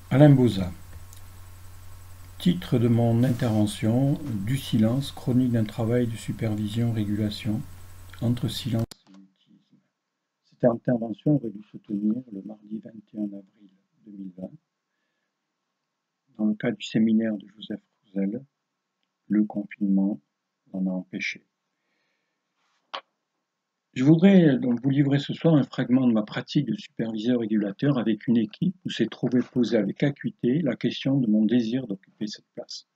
Alain Bauza. Titre de mon intervention: Du silence, chronique d'un travail de supervision-régulation, entre silence et mutisme. Cette intervention aurait dû se tenir le mardi 21 avril 2020, dans le cadre du séminaire de Joseph Roussel. Le confinement l'en a empêché. Je voudrais donc vous livrer ce soir un fragment de ma pratique de superviseur-régulateur avec une équipe où s'est trouvée posée avec acuité la question de mon désir d'occuper cette place.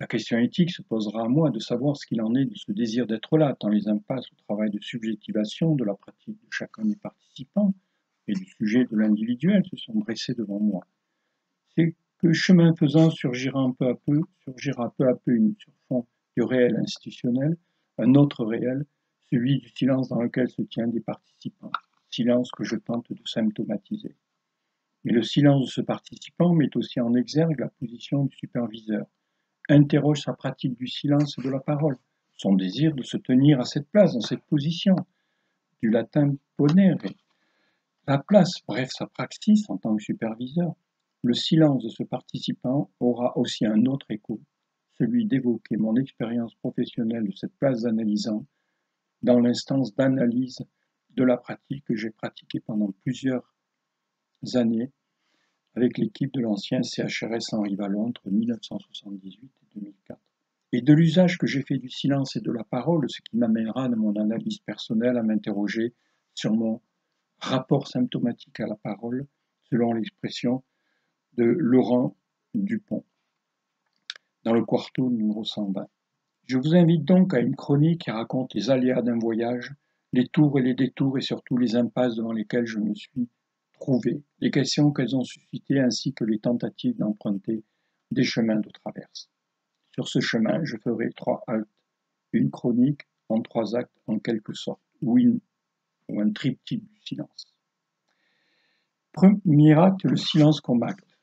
La question éthique se posera à moi de savoir ce qu'il en est de ce désir d'être là, tant les impasses au travail de subjectivation de la pratique de chacun des participants et du sujet de l'individuel se sont dressés devant moi. C'est que chemin faisant surgira peu à peu sur fond du réel institutionnel, un autre réel, celui du silence dans lequel se tient des participants, silence que je tente de symptomatiser. Mais le silence de ce participant met aussi en exergue la position du superviseur, interroge sa pratique du silence et de la parole, son désir de se tenir à cette place, dans cette position, du latin ponere, la place, bref sa praxis en tant que superviseur. Le silence de ce participant aura aussi un autre écho, celui d'évoquer mon expérience professionnelle de cette place d'analysant dans l'instance d'analyse de la pratique que j'ai pratiquée pendant plusieurs années avec l'équipe de l'ancien CHRS Henri Vallon entre 1978 et 2004. Et de l'usage que j'ai fait du silence et de la parole, ce qui m'amènera dans mon analyse personnelle à m'interroger sur mon rapport symptomatique à la parole, selon l'expression de Laurent Dupont, dans le quarto numéro 120. Je vous invite donc à une chronique qui raconte les aléas d'un voyage, les tours et les détours et surtout les impasses devant lesquelles je me suis trouvé, les questions qu'elles ont suscitées ainsi que les tentatives d'emprunter des chemins de traverse. Sur ce chemin, je ferai 3 haltes, une chronique en 3 actes en quelque sorte, ou un triptyque du silence. Premier acte, le silence comme acte.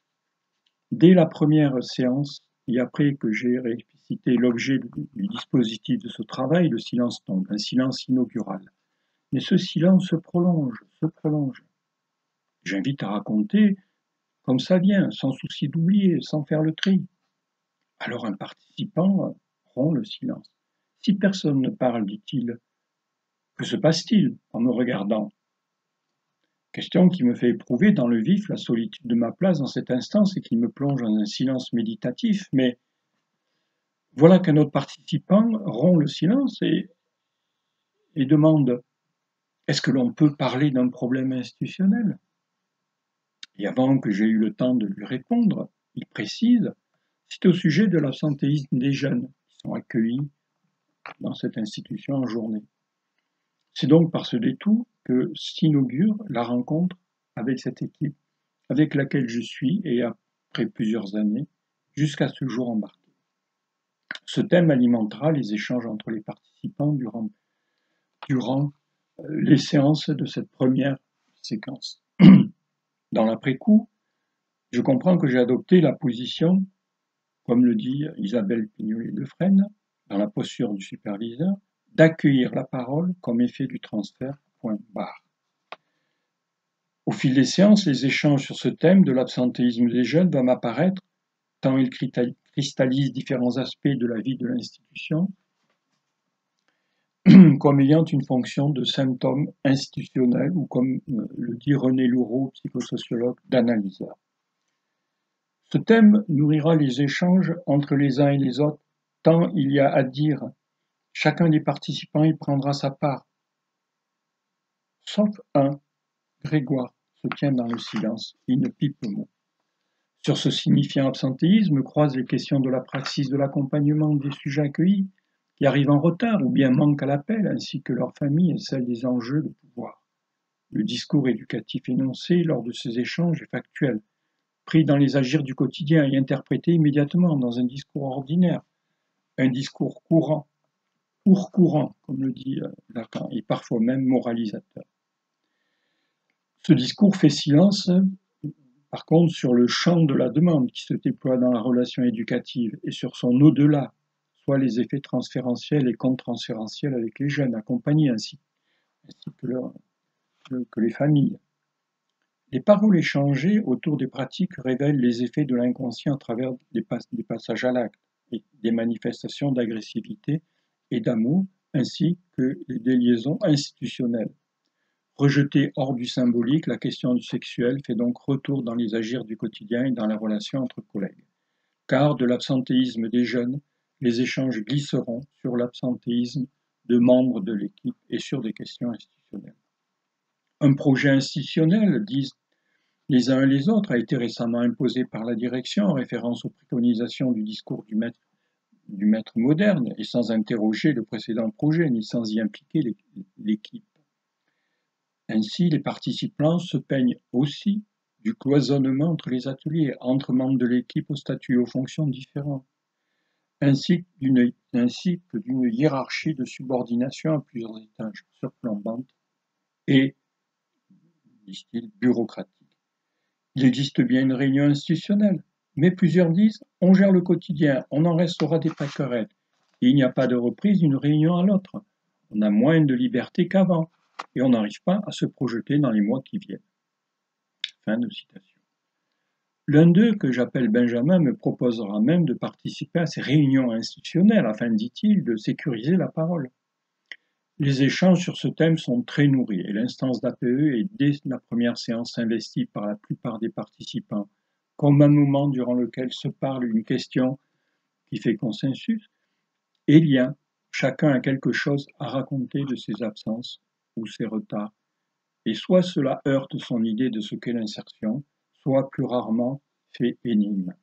Dès la première séance, et après que j'ai réexplicité l'objet du dispositif de ce travail, le silence tombe, un silence inaugural. Mais ce silence se prolonge. J'invite à raconter comme ça vient, sans souci d'oublier, sans faire le tri. Alors un participant rompt le silence. Si personne ne parle, dit-il, que se passe-t-il en me regardant? Question qui me fait éprouver dans le vif la solitude de ma place dans cette instance et qui me plonge dans un silence méditatif, mais voilà qu'un autre participant rompt le silence et demande: est-ce que l'on peut parler d'un problème institutionnel? Et avant que j'aie eu le temps de lui répondre, il précise: c'est au sujet de l'absentéisme des jeunes qui sont accueillis dans cette institution en journée. C'est donc par ce détour que s'inaugure la rencontre avec cette équipe avec laquelle je suis, et après plusieurs années, jusqu'à ce jour embarqué. Ce thème alimentera les échanges entre les participants durant les séances de cette première séquence. Dans l'après-coup, je comprends que j'ai adopté la position, comme le dit Isabelle Pignollet-Defresne, dans la posture du superviseur, d'accueillir la parole comme effet du transfert, point barre. Au fil des séances, les échanges sur ce thème de l'absentéisme des jeunes vont m'apparaître, tant ils cristallisent différents aspects de la vie de l'institution, comme ayant une fonction de symptôme institutionnel ou, comme le dit René Loureau, psychosociologue, d'analyseur. Ce thème nourrira les échanges entre les uns et les autres, tant il y a à dire. Chacun des participants y prendra sa part. Sauf un, Grégoire, se tient dans le silence, il ne pipe mot. Sur ce signifiant absentéisme croisent les questions de la praxis de l'accompagnement des sujets accueillis, qui arrivent en retard ou bien manquent à l'appel, ainsi que leur famille et celle des enjeux de pouvoir. Le discours éducatif énoncé lors de ces échanges est factuel, pris dans les agirs du quotidien et interprété immédiatement dans un discours ordinaire, un discours courant, comme le dit Lacan, et parfois même moralisateur. Ce discours fait silence, par contre, sur le champ de la demande qui se déploie dans la relation éducative et sur son au-delà, soit les effets transférentiels et contre-transférentiels avec les jeunes accompagnés ainsi que les familles. Les paroles échangées autour des pratiques révèlent les effets de l'inconscient à travers des passages à l'acte, et des manifestations d'agressivité et d'amour, ainsi que des liaisons institutionnelles. Rejetée hors du symbolique, la question du sexuel fait donc retour dans les agirs du quotidien et dans la relation entre collègues. Car de l'absentéisme des jeunes, les échanges glisseront sur l'absentéisme de membres de l'équipe et sur des questions institutionnelles. Un projet institutionnel, disent les uns et les autres, a été récemment imposé par la direction en référence aux préconisations du discours du maître moderne et sans interroger le précédent projet ni sans y impliquer l'équipe. Ainsi, les participants se peignent aussi du cloisonnement entre les ateliers, entre membres de l'équipe aux statuts et aux fonctions différents, ainsi que d'une hiérarchie de subordination à plusieurs étages surplombante et, disent-ils, bureaucratique. Il existe bien une réunion institutionnelle, mais plusieurs disent « on gère le quotidien, on en restera des paquerettes, et il n'y a pas de reprise d'une réunion à l'autre. On a moins de liberté qu'avant, et on n'arrive pas à se projeter dans les mois qui viennent. » Fin de citation. L'un d'eux, que j'appelle Benjamin, me proposera même de participer à ces réunions institutionnelles afin, dit-il, de sécuriser la parole. Les échanges sur ce thème sont très nourris et l'instance d'APE est dès la première séance investie par la plupart des participants comme un moment durant lequel se parle une question qui fait consensus, et il y a chacun a quelque chose à raconter de ses absences ou ses retards, et soit cela heurte son idée de ce qu'est l'insertion, soit plus rarement fait énigme.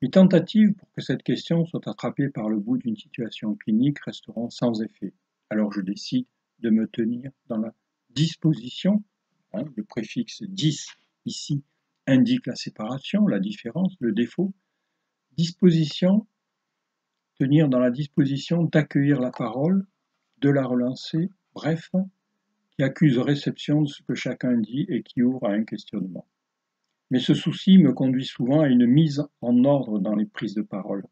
Les tentatives pour que cette question soit attrapée par le bout d'une situation clinique resteront sans effet. Alors je décide de me tenir dans la disposition, le préfixe « dis » ici indique la séparation, la différence, le défaut, tenir dans la disposition d'accueillir la parole, de la relancer, bref, qui accuse réception de ce que chacun dit et qui ouvre à un questionnement. Mais ce souci me conduit souvent à une mise en ordre dans les prises de parole.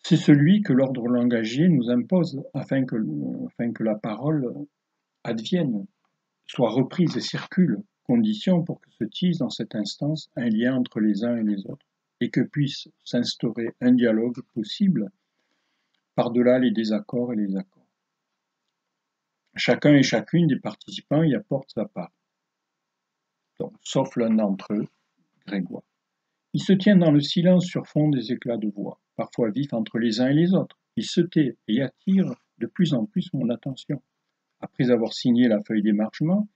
C'est celui que l'ordre langagier nous impose afin que la parole advienne, soit reprise et circule, condition pour que se tisse dans cette instance un lien entre les uns et les autres, et que puisse s'instaurer un dialogue possible par-delà les désaccords et les accords. Chacun et chacune des participants y apporte sa part, donc, sauf l'un d'entre eux, Grégoire. Il se tient dans le silence sur fond des éclats de voix, parfois vifs entre les uns et les autres. Il se tait et attire de plus en plus mon attention. Après avoir signé la feuille d'émargement,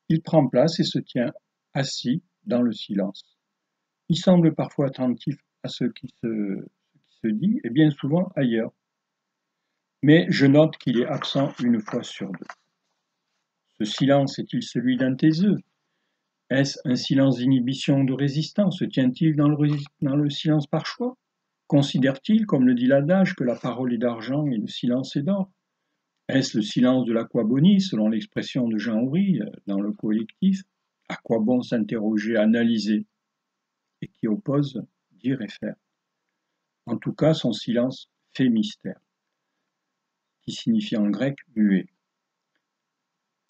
il prend place et se tient assis dans le silence. Il semble parfois attentif à ce qui se dit et bien souvent ailleurs. Mais je note qu'il est absent une fois sur deux. Ce silence est-il celui d'un taiseux? Est-ce un silence d'inhibition ou de résistance? Se tient-il dans le silence par choix? Considère-t-il, comme le dit l'adage, que la parole est d'argent et le silence est d'or? Est-ce le silence de l'aquabonie, selon l'expression de Jean Houry dans le collectif? À quoi bon s'interroger, analyser, et qui oppose dire et faire? En tout cas, son silence fait mystère, qui signifie en grec muet.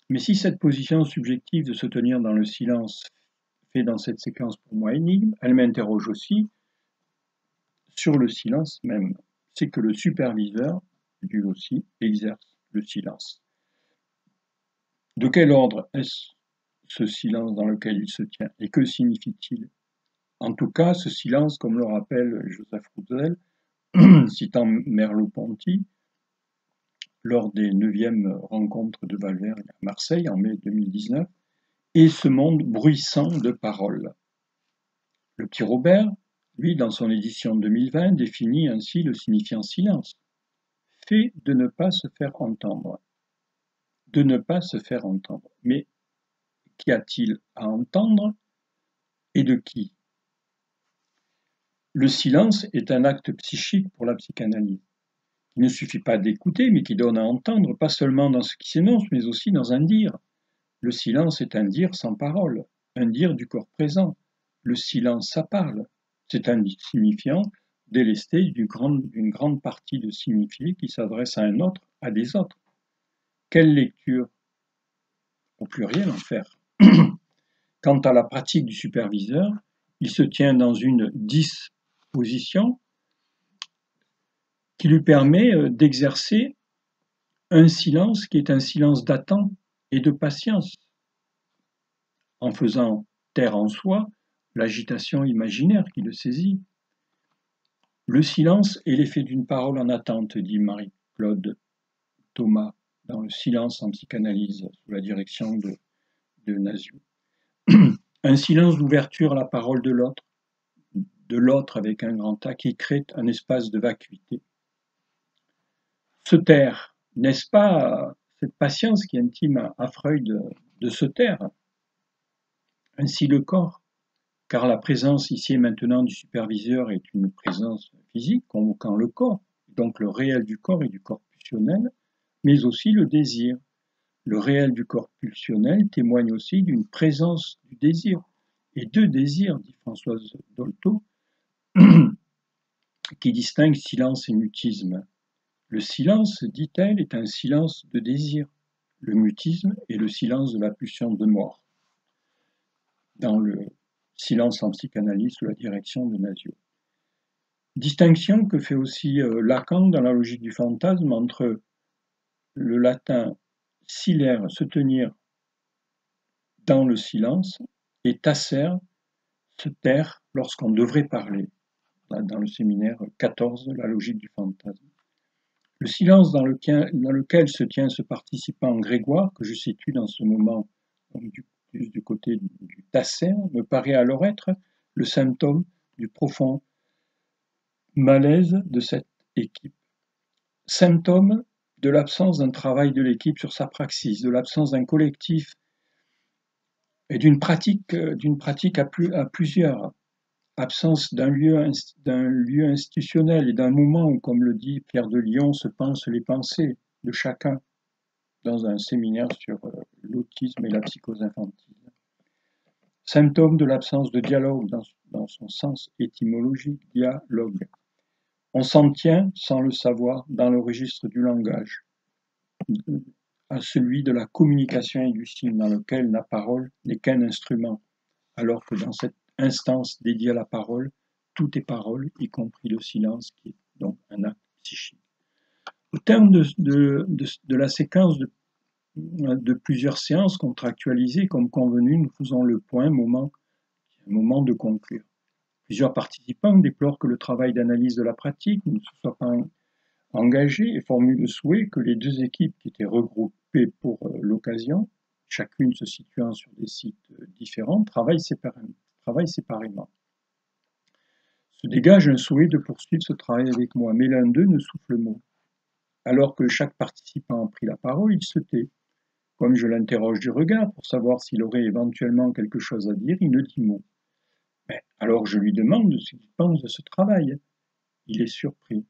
Mais si cette position subjective de se tenir dans le silence fait dans cette séquence pour moi énigme, elle m'interroge aussi sur le silence même. C'est que le superviseur, lui aussi, exerce le silence. De quel ordre est-ce ce silence dans lequel il se tient? Et que signifie-t-il? En tout cas, ce silence, comme le rappelle Joseph Roussel, citant Merleau-Ponty, lors des 9e rencontres de Valverde à Marseille en mai 2019, est ce monde bruissant de paroles. Le petit Robert, lui, dans son édition 2020, définit ainsi le signifiant silence. Fait de ne pas se faire entendre. De ne pas se faire entendre. Mais qu'y a-t-il à entendre et de qui? Le silence est un acte psychique pour la psychanalyse. Il ne suffit pas d'écouter, mais qui donne à entendre, pas seulement dans ce qui s'énonce, mais aussi dans un dire. Le silence est un dire sans parole, un dire du corps présent. Le silence, ça parle. C'est un signifiant délesté d'une grande partie de signifiés qui s'adresse à un autre, à des autres. Quelle lecture, au pluriel, en faire? Quant à la pratique du superviseur, il se tient dans une disposition qui lui permet d'exercer un silence qui est un silence d'attente et de patience, en faisant taire en soi l'agitation imaginaire qui le saisit. Le silence est l'effet d'une parole en attente, dit Marie-Claude Thomas dans Le silence en psychanalyse sous la direction de Nazio. Un silence d'ouverture à la parole de l'autre avec un grand A qui crée un espace de vacuité. Se taire, n'est-ce pas cette patience qui est intime à Freud de se taire? Ainsi le corps, car la présence ici et maintenant du superviseur est une présence physique convoquant le corps, donc le réel du corps et du corps pulsionnel, mais aussi le désir. Le réel du corps pulsionnel témoigne aussi d'une présence du désir, et deux désirs, dit Françoise Dolto, qui distingue silence et mutisme. Le silence, dit-elle, est un silence de désir. Le mutisme est le silence de la pulsion de mort. Dans le silence en psychanalyse sous la direction de Nazio. Distinction que fait aussi Lacan dans la logique du fantasme entre le latin silere, se tenir dans le silence, et tacer, se taire lorsqu'on devrait parler, dans le séminaire 14, la logique du fantasme. Le silence dans lequel se tient ce participant grégoire, que je situe dans ce moment du côté du tacer, me paraît alors être le symptôme du profond malaise de cette équipe. Symptôme de l'absence d'un travail de l'équipe sur sa praxis, de l'absence d'un collectif et d'une pratique à plusieurs, absence d'un lieu institutionnel et d'un moment où, comme le dit Pierre de Lion, se pensent les pensées de chacun dans un séminaire sur l'autisme et la psychose infantile. Symptôme de l'absence de dialogue dans son sens étymologique, dialogue. On s'en tient, sans le savoir, dans le registre du langage, à celui de la communication et du signe, dans lequel la parole n'est qu'un instrument, alors que dans cette instance dédiée à la parole, tout est parole, y compris le silence, qui est donc un acte psychique. Au terme de la séquence de plusieurs séances contractualisées, comme convenu, nous faisons le point, moment de conclure. Plusieurs participants déplorent que le travail d'analyse de la pratique ne se soit pas engagé et formulent le souhait que les deux équipes qui étaient regroupées pour l'occasion, chacune se situant sur des sites différents, travaillent séparément. Se dégage un souhait de poursuivre ce travail avec moi, mais l'un d'eux ne souffle mot. Alors que chaque participant a pris la parole, il se tait. Comme je l'interroge du regard pour savoir s'il aurait éventuellement quelque chose à dire, il ne dit mot. Mais alors je lui demande ce qu'il pense de ce travail. Il est surpris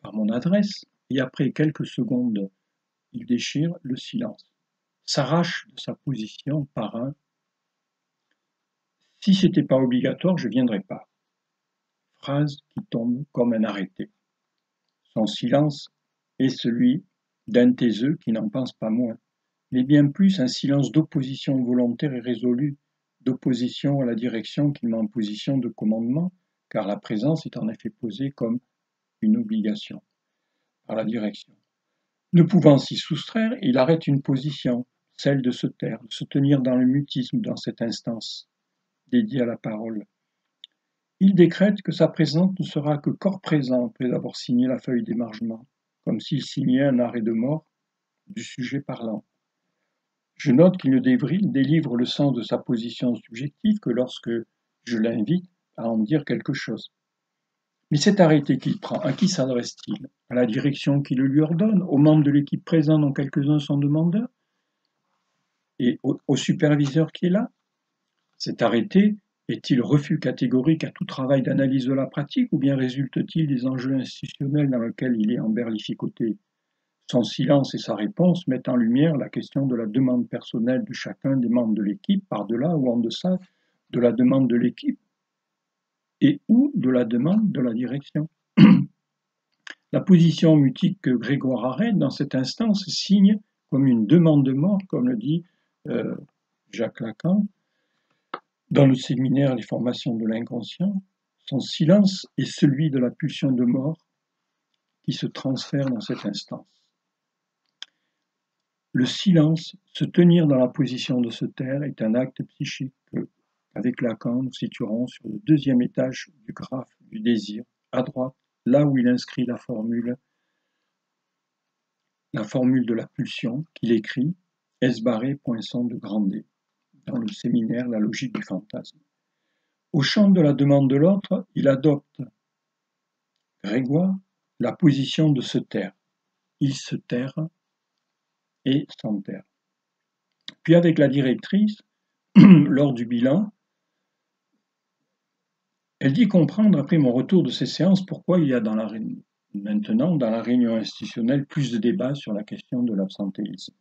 par mon adresse et après quelques secondes, il déchire le silence, s'arrache de sa position par un « Si c'était pas obligatoire, je viendrais pas ». Phrase qui tombe comme un arrêté. Son silence est celui d'un taiseux qui n'en pense pas moins, mais bien plus un silence d'opposition volontaire et résolue, d'opposition à la direction qui met en position de commandement, car la présence est en effet posée comme une obligation par la direction. Ne pouvant s'y soustraire, il arrête une position, celle de se taire, de se tenir dans le mutisme dans cette instance dédiée à la parole. Il décrète que sa présence ne sera que corps présent après avoir signé la feuille d'émargement, comme s'il signait un arrêt de mort du sujet parlant. Je note qu'il ne délivre le sens de sa position subjective que lorsque je l'invite à en dire quelque chose. Mais cet arrêté qu'il prend, à qui s'adresse-t-il? À la direction qui le lui ordonne? Aux membres de l'équipe présents dont quelques-uns sont demandeurs? Et au superviseur qui est là? Cet arrêté est-il refus catégorique à tout travail d'analyse de la pratique ou bien résulte-t-il des enjeux institutionnels dans lesquels il est emberlificoté? Son silence et sa réponse mettent en lumière la question de la demande personnelle de chacun des membres de l'équipe par-delà ou en deçà de la demande de l'équipe et ou de la demande de la direction. La position mutique que Grégoire arrête dans cette instance signe comme une demande de mort, comme le dit Jacques Lacan, Dans le séminaire Les formations de l'inconscient, son silence est celui de la pulsion de mort qui se transfère dans cette instance. Le silence, se tenir dans la position de se taire, est un acte psychique que, avec Lacan, nous situerons sur le deuxième étage du graphe du désir, à droite, là où il inscrit la formule de la pulsion qu'il écrit S barré poinçon de grand D dans le séminaire La logique du fantasme. Au champ de la demande de l'autre, il adopte, Grégoire, la position de se taire. Il se terre et s'enterre. Puis avec la directrice, lors du bilan, elle dit comprendre, après mon retour de ces séances, pourquoi il y a maintenant, dans la réunion institutionnelle, plus de débats sur la question de l'absentéisme.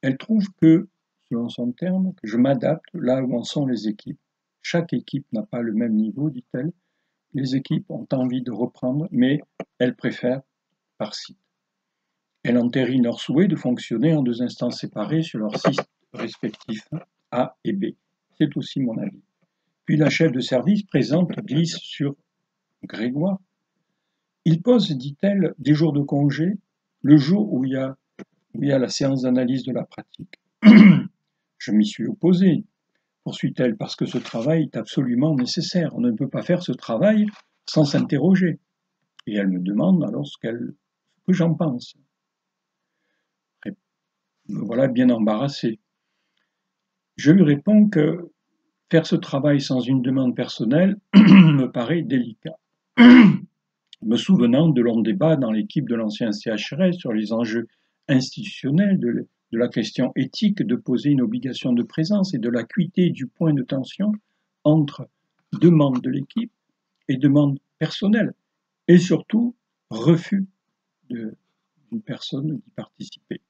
Elle trouve que, selon son terme, que je m'adapte là où en sont les équipes. Chaque équipe n'a pas le même niveau, dit-elle. Les équipes ont envie de reprendre, mais elles préfèrent par site. Elle entérine leur souhait de fonctionner en deux instances séparées sur leurs sites respectifs A et B. C'est aussi mon avis. Puis la chef de service présente glisse sur Grégoire. Il pose, dit-elle, des jours de congé, le jour où il y a la séance d'analyse de la pratique. Je m'y suis opposé, poursuit-elle, parce que ce travail est absolument nécessaire. On ne peut pas faire ce travail sans s'interroger. Et elle me demande alors ce que j'en pense. Me voilà bien embarrassé. Je lui réponds que faire ce travail sans une demande personnelle me paraît délicat. Me souvenant de longs débats dans l'équipe de l'ancien CHRS sur les enjeux institutionnels, de la question éthique de poser une obligation de présence et de l'acuité du point de tension entre demande de l'équipe et demande personnelle, et surtout refus d'une personne d'y participer.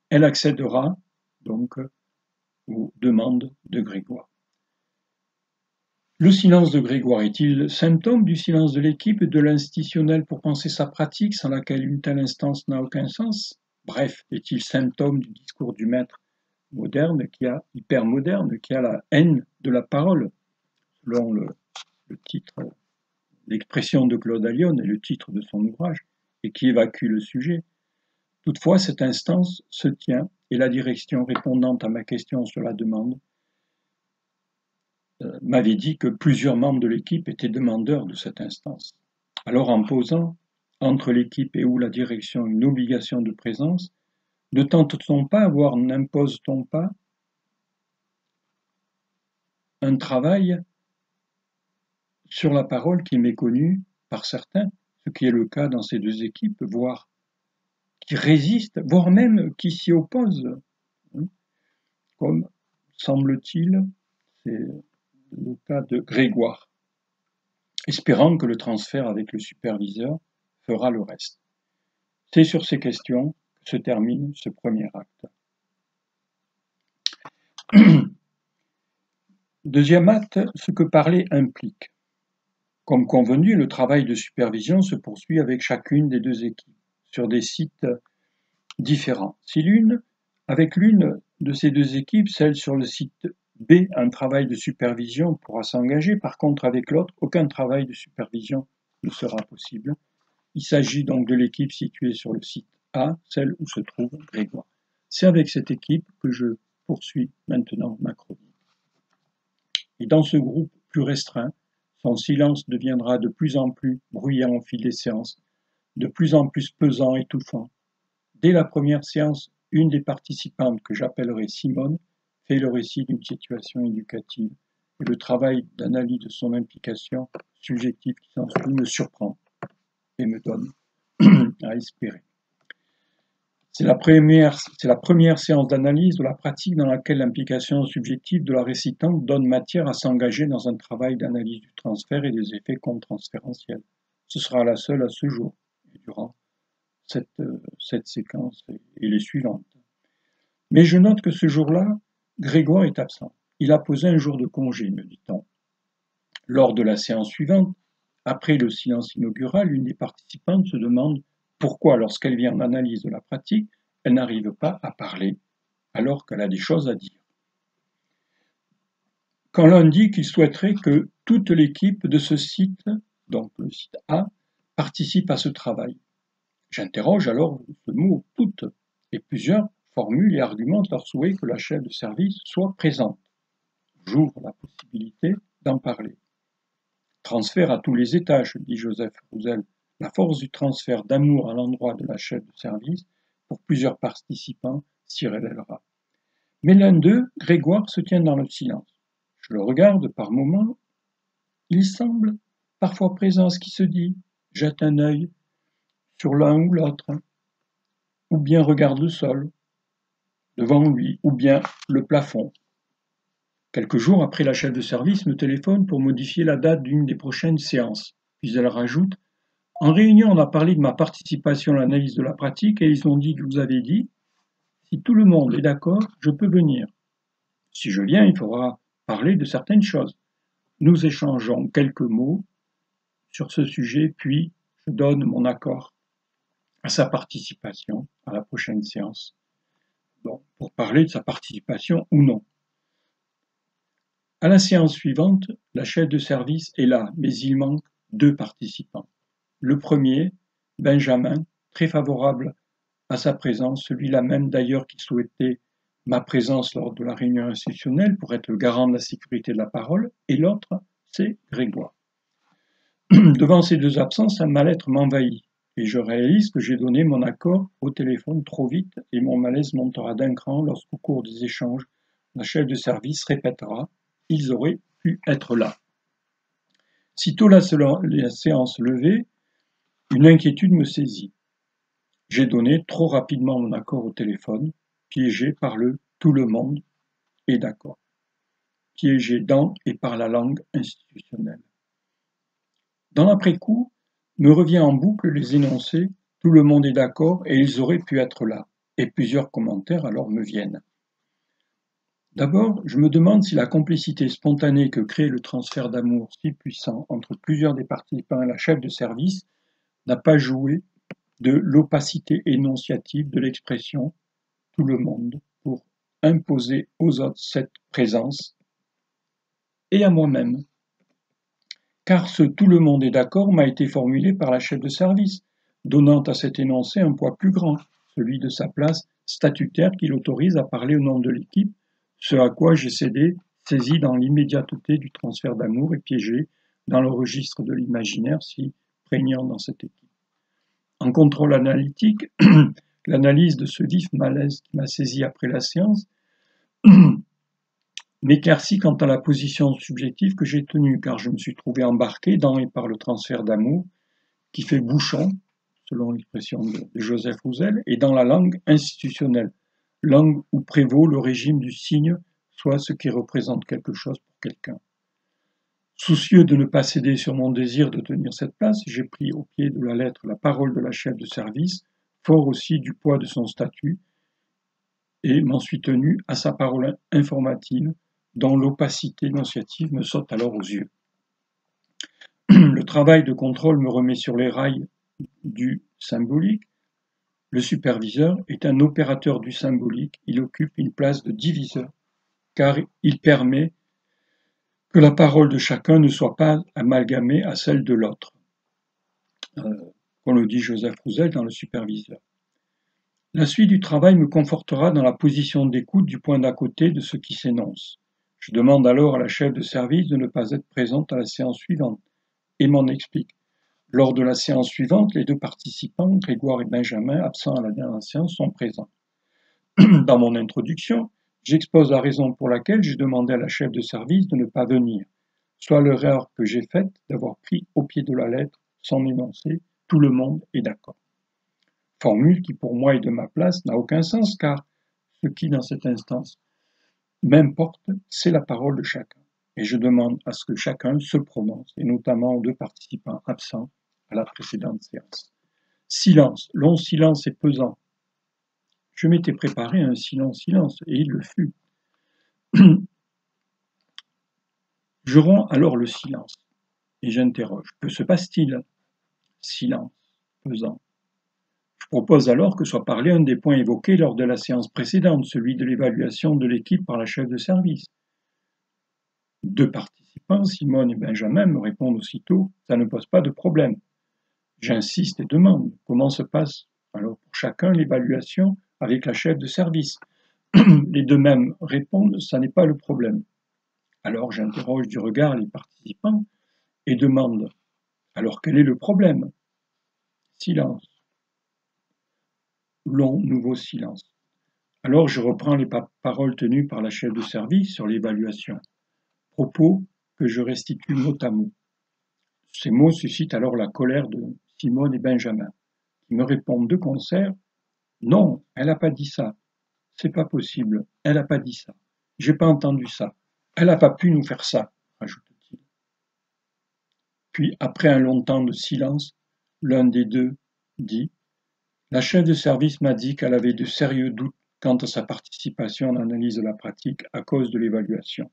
Elle accédera donc aux demandes de Grégoire. Le silence de Grégoire est-il symptôme du silence de l'équipe et de l'institutionnel pour penser sa pratique sans laquelle une telle instance n'a aucun sens? Bref, est-il symptôme du discours du maître moderne, hyper-moderne, qui a la haine de la parole, selon le titre, l'expression de Claude Allione et le titre de son ouvrage, et qui évacue le sujet? Toutefois, cette instance se tient et la direction répondant à ma question sur la demande m'avait dit que plusieurs membres de l'équipe étaient demandeurs de cette instance. Alors en posant entre l'équipe et ou la direction une obligation de présence, ne tente-t-on pas, voire n'impose-t-on pas un travail sur la parole qui est méconnu par certains, ce qui est le cas dans ces deux équipes, voire qui résistent, voire même qui s'y opposent, comme semble-t-il, c'est le cas de Grégoire, espérant que le transfert avec le superviseur fera le reste. C'est sur ces questions que se termine ce premier acte. Deuxième acte, ce que parler implique. Comme convenu, le travail de supervision se poursuit avec chacune des deux équipes, sur des sites différents. Si avec l'une de ces deux équipes, celle sur le site B, un travail de supervision pourra s'engager, par contre avec l'autre, aucun travail de supervision ne sera possible. Il s'agit donc de l'équipe située sur le site A, celle où se trouve Grégoire. C'est avec cette équipe que je poursuis maintenant ma chronique. Et dans ce groupe plus restreint, son silence deviendra de plus en plus bruyant au fil des séances, de plus en plus pesant, étouffant. Dès la première séance, une des participantes, que j'appellerai Simone, fait le récit d'une situation éducative, et le travail d'analyse de son implication subjective qui s'ensuit me surprend et me donne à espérer. C'est la première séance d'analyse de la pratique dans laquelle l'implication subjective de la récitante donne matière à s'engager dans un travail d'analyse du transfert et des effets contre-transférentiels. Ce sera la seule à ce jour, et durant cette séquence et les suivantes. Mais je note que ce jour-là, Grégoire est absent. Il a posé un jour de congé, me dit-on. Lors de la séance suivante, après le silence inaugural, une des participantes se demande pourquoi, lorsqu'elle vient en analyse de la pratique, elle n'arrive pas à parler alors qu'elle a des choses à dire. quand l'un dit qu'il souhaiterait que toute l'équipe de ce site, donc le site A, participe à ce travail. J'interroge alors ce mot « toute » et plusieurs formulent et argumentent leur souhait que la chef de service soit présente. J'ouvre la possibilité d'en parler. Transfert à tous les étages, dit Joseph Roussel. La force du transfert d'amour à l'endroit de la chef de service pour plusieurs participants s'y révélera. Mais l'un d'eux, Grégoire, se tient dans le silence. Je le regarde par moments. Il semble parfois présent à ce qui se dit, jette un œil sur l'un ou l'autre, ou bien regarde le sol devant lui, ou bien le plafond. Quelques jours après, la chef de service me téléphone pour modifier la date d'une des prochaines séances. Puis elle rajoute: en réunion, on a parlé de ma participation à l'analyse de la pratique et ils ont dit que vous avez dit, si tout le monde est d'accord, je peux venir. Si je viens, il faudra parler de certaines choses. Nous échangeons quelques mots sur ce sujet, puis je donne mon accord à sa participation à la prochaine séance. Donc, pour parler de sa participation ou non. À la séance suivante, la chef de service est là, mais il manque 2 participants. Le premier, Benjamin, très favorable à sa présence, celui-là même d'ailleurs qui souhaitait ma présence lors de la réunion institutionnelle pour être le garant de la sécurité de la parole, et l'autre, c'est Grégoire. Devant ces 2 absences, un mal-être m'envahit, et je réalise que j'ai donné mon accord au téléphone trop vite, et mon malaise montera d'un cran lorsqu'au cours des échanges, la chef de service répétera: ils auraient pu être là. Sitôt la séance levée, une inquiétude me saisit. J'ai donné trop rapidement mon accord au téléphone, piégé par le « tout le monde est d'accord », piégé dans et par la langue institutionnelle. Dans l'après-coup, me revient en boucle les énoncés « tout le monde est d'accord et ils auraient pu être là », et plusieurs commentaires alors me viennent. D'abord, je me demande si la complicité spontanée que crée le transfert d'amour si puissant entre plusieurs des participants et la chef de service n'a pas joué de l'opacité énonciative de l'expression « tout le monde » pour imposer aux autres cette présence et à moi-même. Car ce « tout le monde est d'accord » m'a été formulé par la chef de service, donnant à cet énoncé un poids plus grand, celui de sa place statutaire qui l'autorise à parler au nom de l'équipe, ce à quoi j'ai cédé, saisi dans l'immédiateté du transfert d'amour et piégé dans le registre de l'imaginaire si prégnant dans cette équipe. En contrôle analytique, l'analyse de ce vif malaise qui m'a saisi après la séance m'éclaircit quant à la position subjective que j'ai tenue, car je me suis trouvé embarqué dans et par le transfert d'amour qui fait bouchon, selon l'expression de Joseph Roussel, et dans la langue institutionnelle, langue où prévaut le régime du signe, soit ce qui représente quelque chose pour quelqu'un. Soucieux de ne pas céder sur mon désir de tenir cette place, j'ai pris au pied de la lettre la parole de la chef de service, fort aussi du poids de son statut, et m'en suis tenu à sa parole informative, dont l'opacité énonciative me saute alors aux yeux. Le travail de contrôle me remet sur les rails du symbolique. Le superviseur est un opérateur du symbolique, il occupe une place de diviseur, car il permet que la parole de chacun ne soit pas amalgamée à celle de l'autre, comme le dit Joseph Roussel dans Le superviseur. La suite du travail me confortera dans la position d'écoute du point d'à côté de ce qui s'énonce. Je demande alors à la chef de service de ne pas être présente à la séance suivante, et m'en explique. Lors de la séance suivante, les 2 participants, Grégoire et Benjamin, absents à la dernière séance, sont présents. Dans mon introduction, j'expose la raison pour laquelle j'ai demandé à la chef de service de ne pas venir, soit l'erreur que j'ai faite d'avoir pris au pied de la lettre son énoncé « tout le monde est d'accord ». Formule qui pour moi et de ma place n'a aucun sens car ce qui dans cette instance m'importe, c'est la parole de chacun. Et je demande à ce que chacun se prononce, et notamment aux 2 participants absents à la précédente séance. Silence, long silence et pesant. Je m'étais préparé à un silence, et il le fut. Je romps alors le silence, et j'interroge. Que se passe-t-il? Silence, pesant. Je propose alors que soit parlé un des points évoqués lors de la séance précédente, celui de l'évaluation de l'équipe par la chef de service. Deux participants, Simone et Benjamin, me répondent aussitôt « ça ne pose pas de problème ». J'insiste et demande comment se passe alors pour chacun l'évaluation avec la chef de service. Les deux mêmes répondent « ça n'est pas le problème ». Alors j'interroge du regard les participants et demande « alors quel est le problème ?» Silence. Long, nouveau silence. Alors je reprends les paroles tenues par la chef de service sur l'évaluation. Propos que je restitue mot à mot. Ces mots suscitent alors la colère de Simone et Benjamin, qui me répondent de concert « Non, elle n'a pas dit ça. C'est pas possible, elle n'a pas dit ça. J'ai pas entendu ça. Elle n'a pas pu nous faire ça, ajoute-t-il. Puis, après un long temps de silence, l'un des deux dit « La chef de service m'a dit qu'elle avait de sérieux doutes quant à sa participation à l'analyse de la pratique à cause de l'évaluation. »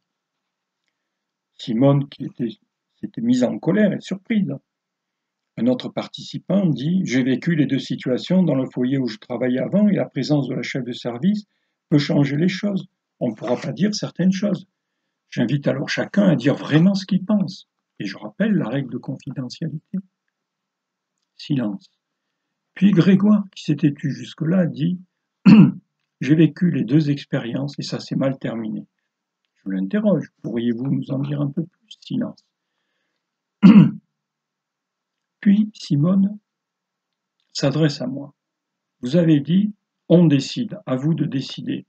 Simone, qui s'était mise en colère, est surprise. Un autre participant dit « J'ai vécu les deux situations dans le foyer où je travaillais avant et la présence de la chef de service peut changer les choses. On ne pourra pas dire certaines choses. J'invite alors chacun à dire vraiment ce qu'il pense. Et je rappelle la règle de confidentialité. » Silence. Puis Grégoire, qui s'était tu jusque-là, dit « J'ai vécu les deux expériences et ça s'est mal terminé. » Je l'interroge. « Pourriez-vous nous en dire un peu plus ?» Silence. Puis Simone s'adresse à moi. « Vous avez dit, on décide, à vous de décider. »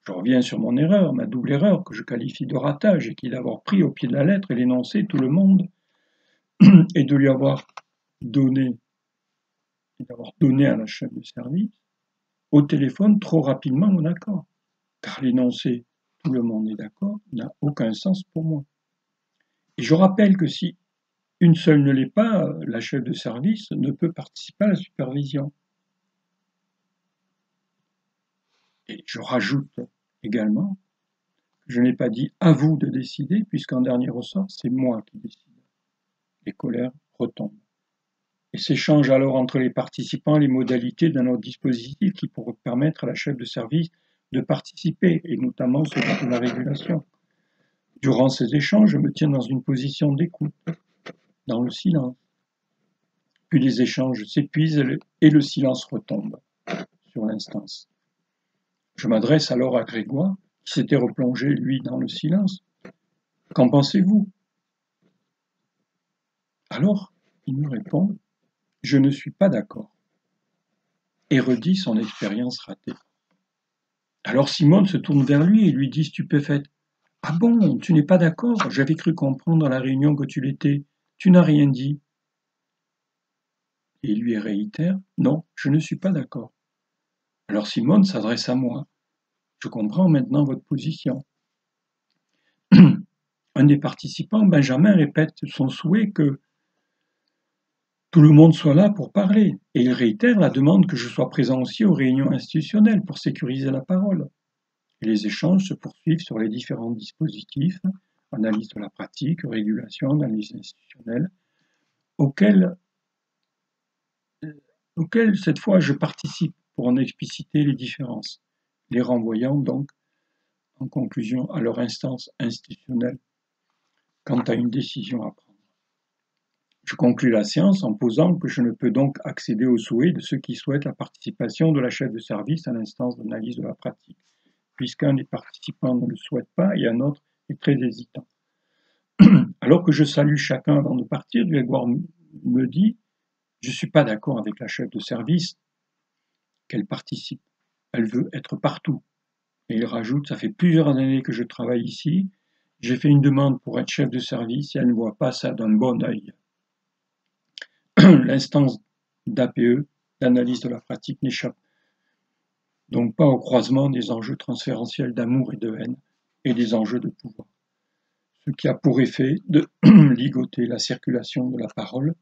Je reviens sur mon erreur, ma double erreur, que je qualifie de ratage, et qui est d'avoir pris au pied de la lettre et l'énoncé tout le monde, et de lui avoir donné à la chef de service, au téléphone, trop rapidement mon accord. Car l'énoncé tout le monde est d'accord n'a aucun sens pour moi. Et je rappelle que si une seule ne l'est pas, la chef de service ne peut participer à la supervision. Et je rajoute également que je n'ai pas dit à vous de décider, puisqu'en dernier ressort, c'est moi qui décide. Les colères retombent. Et s'échangent alors entre les participants les modalités d'un autre dispositif qui pourrait permettre à la chef de service de participer, et notamment celui de la régulation. Durant ces échanges, je me tiens dans une position d'écoute, dans le silence. Puis les échanges s'épuisent et le silence retombe sur l'instance. Je m'adresse alors à Grégoire, qui s'était replongé, lui, dans le silence. « Qu'en pensez-vous » Alors, il me répond « Je ne suis pas d'accord » et redit son expérience ratée. Alors Simone se tourne vers lui et lui dit stupéfaite « Ah bon, tu n'es pas d'accord? J'avais cru comprendre à la réunion que tu l'étais. Tu n'as rien dit. » Et il lui réitère « Non, je ne suis pas d'accord. » Alors Simone s'adresse à moi. « Je comprends maintenant votre position. » Un des participants, Benjamin, répète son souhait que tout le monde soit là pour parler, et il réitère la demande que je sois présent aussi aux réunions institutionnelles pour sécuriser la parole. Et les échanges se poursuivent sur les différents dispositifs, analyse de la pratique, régulation, analyse institutionnelle, auxquels cette fois je participe pour en expliciter les différences, les renvoyant donc en conclusion à leur instance institutionnelle quant à une décision à prendre. Je conclus la séance en posant que je ne peux donc accéder aux souhaits de ceux qui souhaitent la participation de la chef de service à l'instance d'analyse de la pratique, puisqu'un des participants ne le souhaite pas et un autre est très hésitant. Alors que je salue chacun avant de partir, Grégoire me dit « Je ne suis pas d'accord avec la chef de service qu'elle participe. Elle veut être partout. » Et il rajoute « Ça fait plusieurs années que je travaille ici. J'ai fait une demande pour être chef de service et elle ne voit pas ça d'un bon œil. » L'instance d'APE, d'analyse de la pratique, n'échappe donc pas au croisement des enjeux transférentiels d'amour et de haine et des enjeux de pouvoir, ce qui a pour effet de ligoter la circulation de la parole,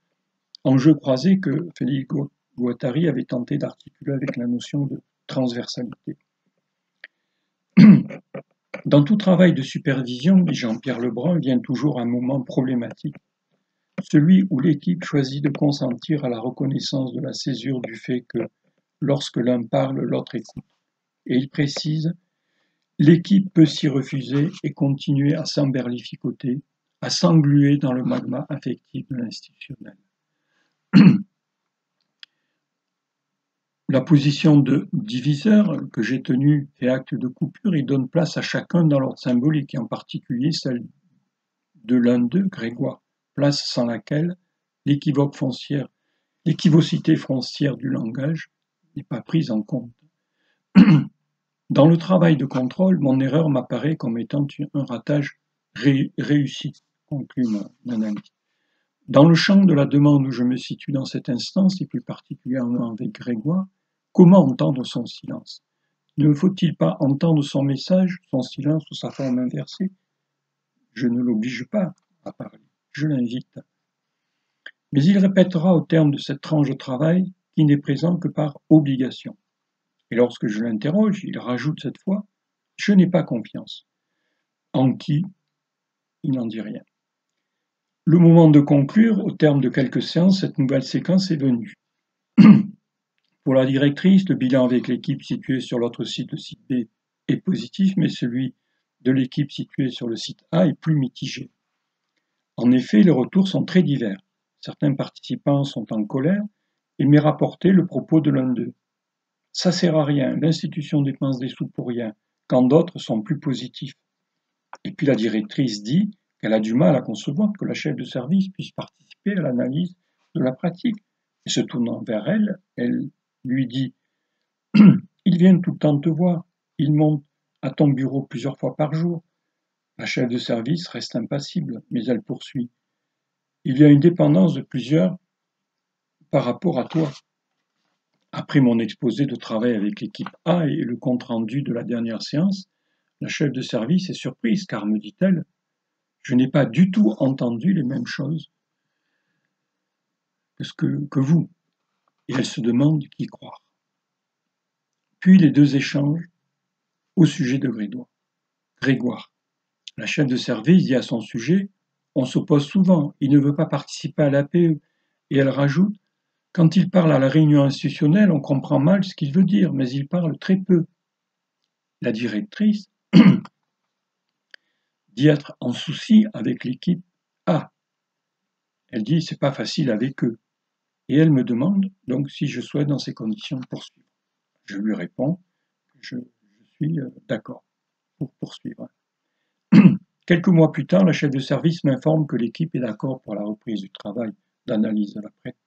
enjeu croisé que Félix Guattari avait tenté d'articuler avec la notion de transversalité. Dans tout travail de supervision, dit Jean-Pierre Lebrun, vient toujours un moment problématique, celui où l'équipe choisit de consentir à la reconnaissance de la césure du fait que, lorsque l'un parle, l'autre écoute. Et il précise L'équipe peut s'y refuser et continuer à s'emberlificoter, à s'engluer dans le magma affectif de l'institutionnel. La position de diviseur que j'ai tenue fait acte de coupure et donne place à chacun dans l'ordre symbolique, et en particulier celle de l'un d'eux, Grégoire, place sans laquelle l'équivocité foncière du langage n'est pas prise en compte. Dans le travail de contrôle, mon erreur m'apparaît comme étant un ratage réussi, conclut mon analyse. Dans le champ de la demande où je me situe dans cette instance, et plus particulièrement avec Grégoire, comment entendre son silence? Ne faut-il pas entendre son message, son silence ou sa forme inversée? Je ne l'oblige pas à parler, je l'invite. Mais il répétera au terme de cette tranche de travail qu'il n'est présent que par obligation. Et lorsque je l'interroge, il rajoute cette fois « Je n'ai pas confiance ». En qui? Il n'en dit rien. Le moment de conclure, au terme de quelques séances, cette nouvelle séquence est venue. Pour la directrice, le bilan avec l'équipe située sur l'autre site, le site B, est positif, mais celui de l'équipe située sur le site A est plus mitigé. En effet, les retours sont très divers. Certains participants sont en colère et m'est rapporté le propos de l'un d'eux. Ça sert à rien, l'institution dépense des sous pour rien, quand d'autres sont plus positifs. Et puis la directrice dit qu'elle a du mal à concevoir que la chef de service puisse participer à l'analyse de la pratique. Et se tournant vers elle, elle lui dit « Ils viennent tout le temps te voir, ils montent à ton bureau plusieurs fois par jour. » La chef de service reste impassible, mais elle poursuit. « Il y a une dépendance de plusieurs par rapport à toi. » Après mon exposé de travail avec l'équipe A et le compte-rendu de la dernière séance, la chef de service est surprise car, me dit-elle, je n'ai pas du tout entendu les mêmes choses que vous. Et elle se demande qui croire. Puis les deux échangent au sujet de Grégoire. La chef de service dit à son sujet « On s'oppose souvent, il ne veut pas participer à l'APE. » Et elle rajoute « Quand il parle à la réunion institutionnelle, on comprend mal ce qu'il veut dire, mais il parle très peu. » La directrice dit être en souci avec l'équipe A. Elle dit « C'est pas facile avec eux. » Et elle me demande donc si je souhaite dans ces conditions poursuivre. Je lui réponds que je suis d'accord pour poursuivre. Quelques mois plus tard, la chef de service m'informe que l'équipe est d'accord pour la reprise du travail d'analyse de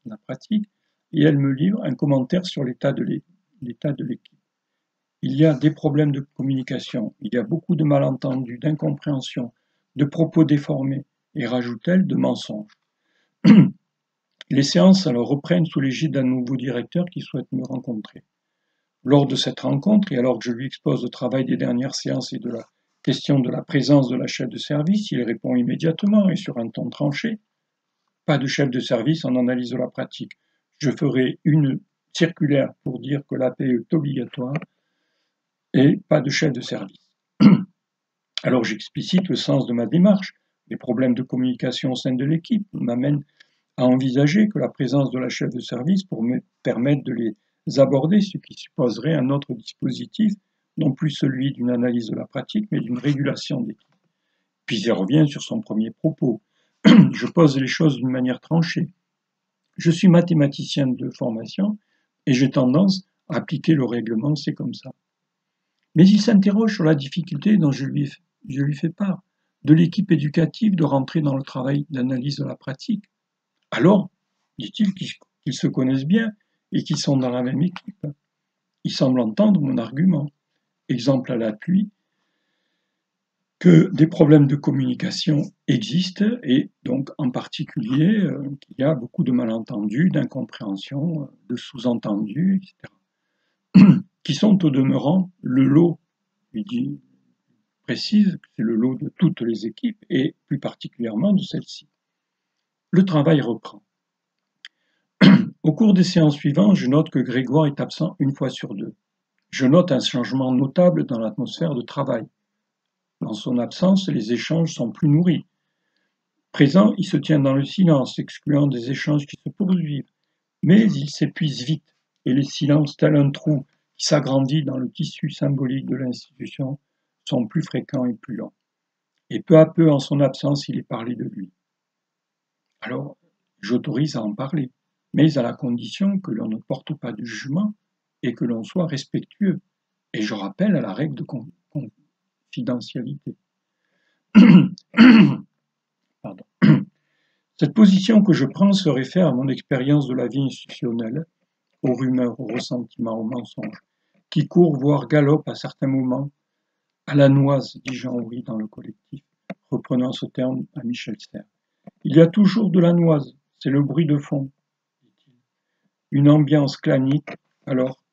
la pratique et elle me livre un commentaire sur l'état de l'équipe. Il y a des problèmes de communication, il y a beaucoup de malentendus, d'incompréhension, de propos déformés et, rajoute-t-elle, de mensonges. Les séances alors reprennent sous l'égide d'un nouveau directeur qui souhaite me rencontrer. Lors de cette rencontre, et alors que je lui expose le travail des dernières séances et de la question de la présence de la chef de service, il répond immédiatement et sur un ton tranché. Pas de chef de service en analyse de la pratique. Je ferai une circulaire pour dire que l'APE est obligatoire et pas de chef de service. Alors j'explicite le sens de ma démarche. Les problèmes de communication au sein de l'équipe m'amènent à envisager que la présence de la chef de service pour me permettre de les aborder, ce qui supposerait un autre dispositif, non plus celui d'une analyse de la pratique, mais d'une régulation d'équipe. Puis il revient sur son premier propos. Je pose les choses d'une manière tranchée. Je suis mathématicien de formation et j'ai tendance à appliquer le règlement, c'est comme ça. Mais il s'interroge sur la difficulté dont je lui fais part, de l'équipe éducative de rentrer dans le travail d'analyse de la pratique. Alors, dit-il, qu'ils se connaissent bien et qu'ils sont dans la même équipe. Il semble entendre mon argument. Exemple à l'appui, que des problèmes de communication existent et donc en particulier qu'il y a beaucoup de malentendus, d'incompréhensions, de sous-entendus, etc. qui sont au demeurant le lot, il précise que c'est le lot de toutes les équipes et plus particulièrement de celle-ci. Le travail reprend. Au cours des séances suivantes, je note que Grégoire est absent une fois sur deux. Je note un changement notable dans l'atmosphère de travail. Dans son absence, les échanges sont plus nourris. Présent, il se tient dans le silence, excluant des échanges qui se poursuivent. Mais il s'épuise vite, et les silences, tel un trou qui s'agrandit dans le tissu symbolique de l'institution, sont plus fréquents et plus longs. Et peu à peu, en son absence, il est parlé de lui. Alors, j'autorise à en parler, mais à la condition que l'on ne porte pas de jugement et que l'on soit respectueux. Et je rappelle à la règle de confidentialité. Pardon. Cette position que je prends se réfère à mon expérience de la vie institutionnelle, aux rumeurs, aux ressentiments, aux mensonges, qui courent, voire galopent à certains moments, à la noise, dit Jean-Henri dans le collectif, reprenant ce terme à Michel Serres. Il y a toujours de la noise, c'est le bruit de fond, dit-il. Une ambiance clanique, alors,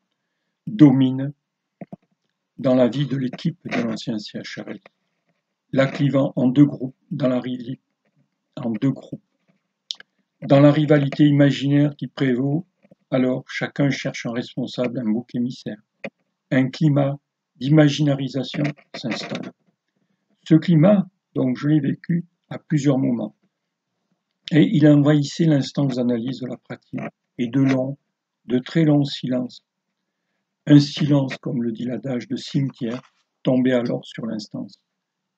domine dans la vie de l'équipe de l'ancien CHRL, la clivant en deux groupes, dans la rivalité imaginaire qui prévaut, alors chacun cherche un responsable, un bouc émissaire. Un climat d'imaginarisation s'installe. Ce climat, donc, je l'ai vécu à plusieurs moments. Et il envahissait l'instance d'analyse de la pratique. Et de très longs silences. Un silence, comme le dit l'adage de cimetière, tombait alors sur l'instance.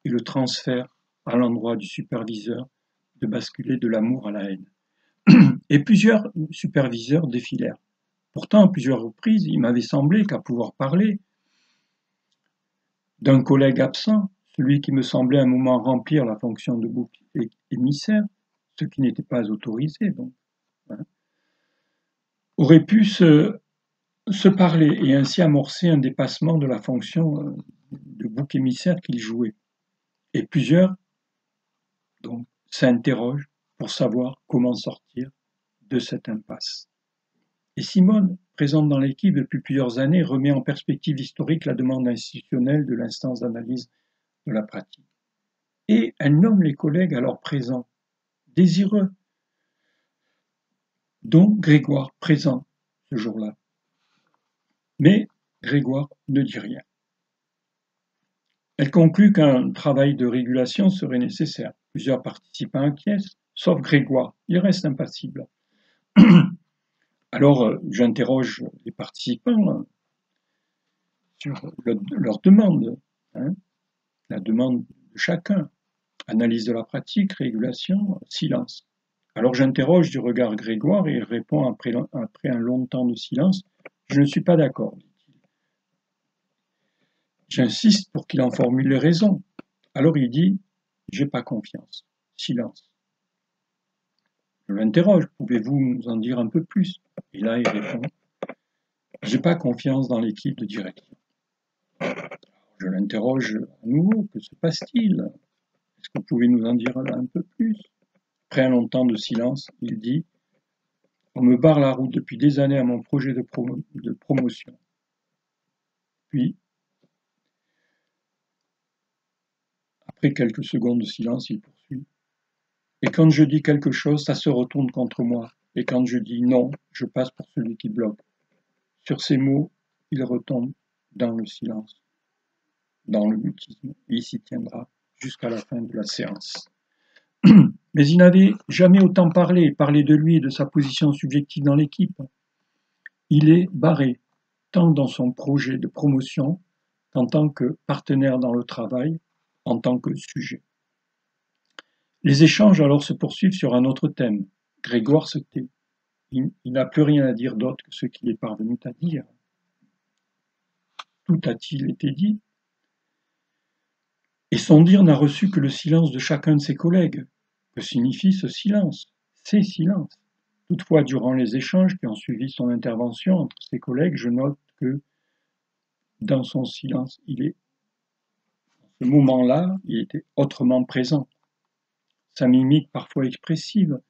Et le transfert à l'endroit du superviseur de basculer de l'amour à la haine. Et plusieurs superviseurs défilèrent. Pourtant, à plusieurs reprises, il m'avait semblé qu'à pouvoir parler d'un collègue absent, celui qui me semblait un moment remplir la fonction de bouc émissaire, ce qui n'était pas autorisé, donc, aurait pu se parler et ainsi amorcer un dépassement de la fonction de bouc émissaire qu'il jouait. Et plusieurs, donc, s'interrogent pour savoir comment sortir de cette impasse. Et Simone, présente dans l'équipe depuis plusieurs années, remet en perspective historique la demande institutionnelle de l'instance d'analyse de la pratique. Et elle nomme les collègues alors présents, désireux, dont Grégoire, présent ce jour-là. Mais Grégoire ne dit rien. Elle conclut qu'un travail de régulation serait nécessaire. Plusieurs participants acquiescent, sauf Grégoire, il reste impassible. Alors, j'interroge les participants sur leur demande, la demande de chacun. Analyse de la pratique, régulation, silence. Alors j'interroge du regard Grégoire et il répond après un long temps de silence, je ne suis pas d'accord, dit-il. J'insiste pour qu'il en formule les raisons. Alors il dit, j'ai pas confiance. Silence. Je l'interroge, pouvez-vous nous en dire un peu plus? Et là il répond, j'ai pas confiance dans l'équipe de direction. Je l'interroge à nouveau, que se passe-t-il? Est-ce que vous pouvez nous en dire un peu plus? Après un long temps de silence, il dit « On me barre la route depuis des années à mon projet de promotion. » Puis, après quelques secondes de silence, il poursuit « Et quand je dis quelque chose, ça se retourne contre moi. Et quand je dis non, je passe pour celui qui bloque. » Sur ces mots, il retombe dans le silence, dans le mutisme, et il s'y tiendra jusqu'à la fin de la séance. Mais il n'avait jamais autant parlé de lui et de sa position subjective dans l'équipe. Il est barré, tant dans son projet de promotion qu'en tant que partenaire dans le travail, en tant que sujet. Les échanges alors se poursuivent sur un autre thème. Grégoire se tait. Il n'a plus rien à dire d'autre que ce qu'il est parvenu à dire. Tout a-t-il été dit? Et son dire n'a reçu que le silence de chacun de ses collègues. Que signifie ce silence? Ces silences. Toutefois, durant les échanges qui ont suivi son intervention entre ses collègues, je note que dans son silence, ce moment-là, il était autrement présent. Sa mimique parfois expressive,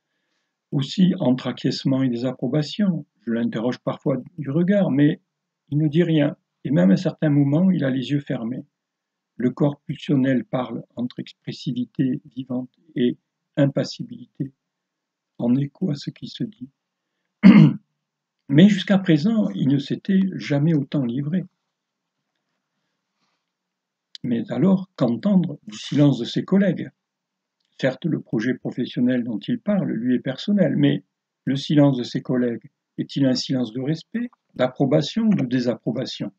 aussi entre acquiescement et désapprobation. Je l'interroge parfois du regard, mais il ne dit rien. Et même à certains moments, il a les yeux fermés. Le corps pulsionnel parle entre expressivité vivante et impassibilité, en écho à ce qui se dit. Mais jusqu'à présent, il ne s'était jamais autant livré. Mais alors, qu'entendre du silence de ses collègues? Certes, le projet professionnel dont il parle, lui, est personnel, mais le silence de ses collègues est-il un silence de respect, d'approbation ou de désapprobation?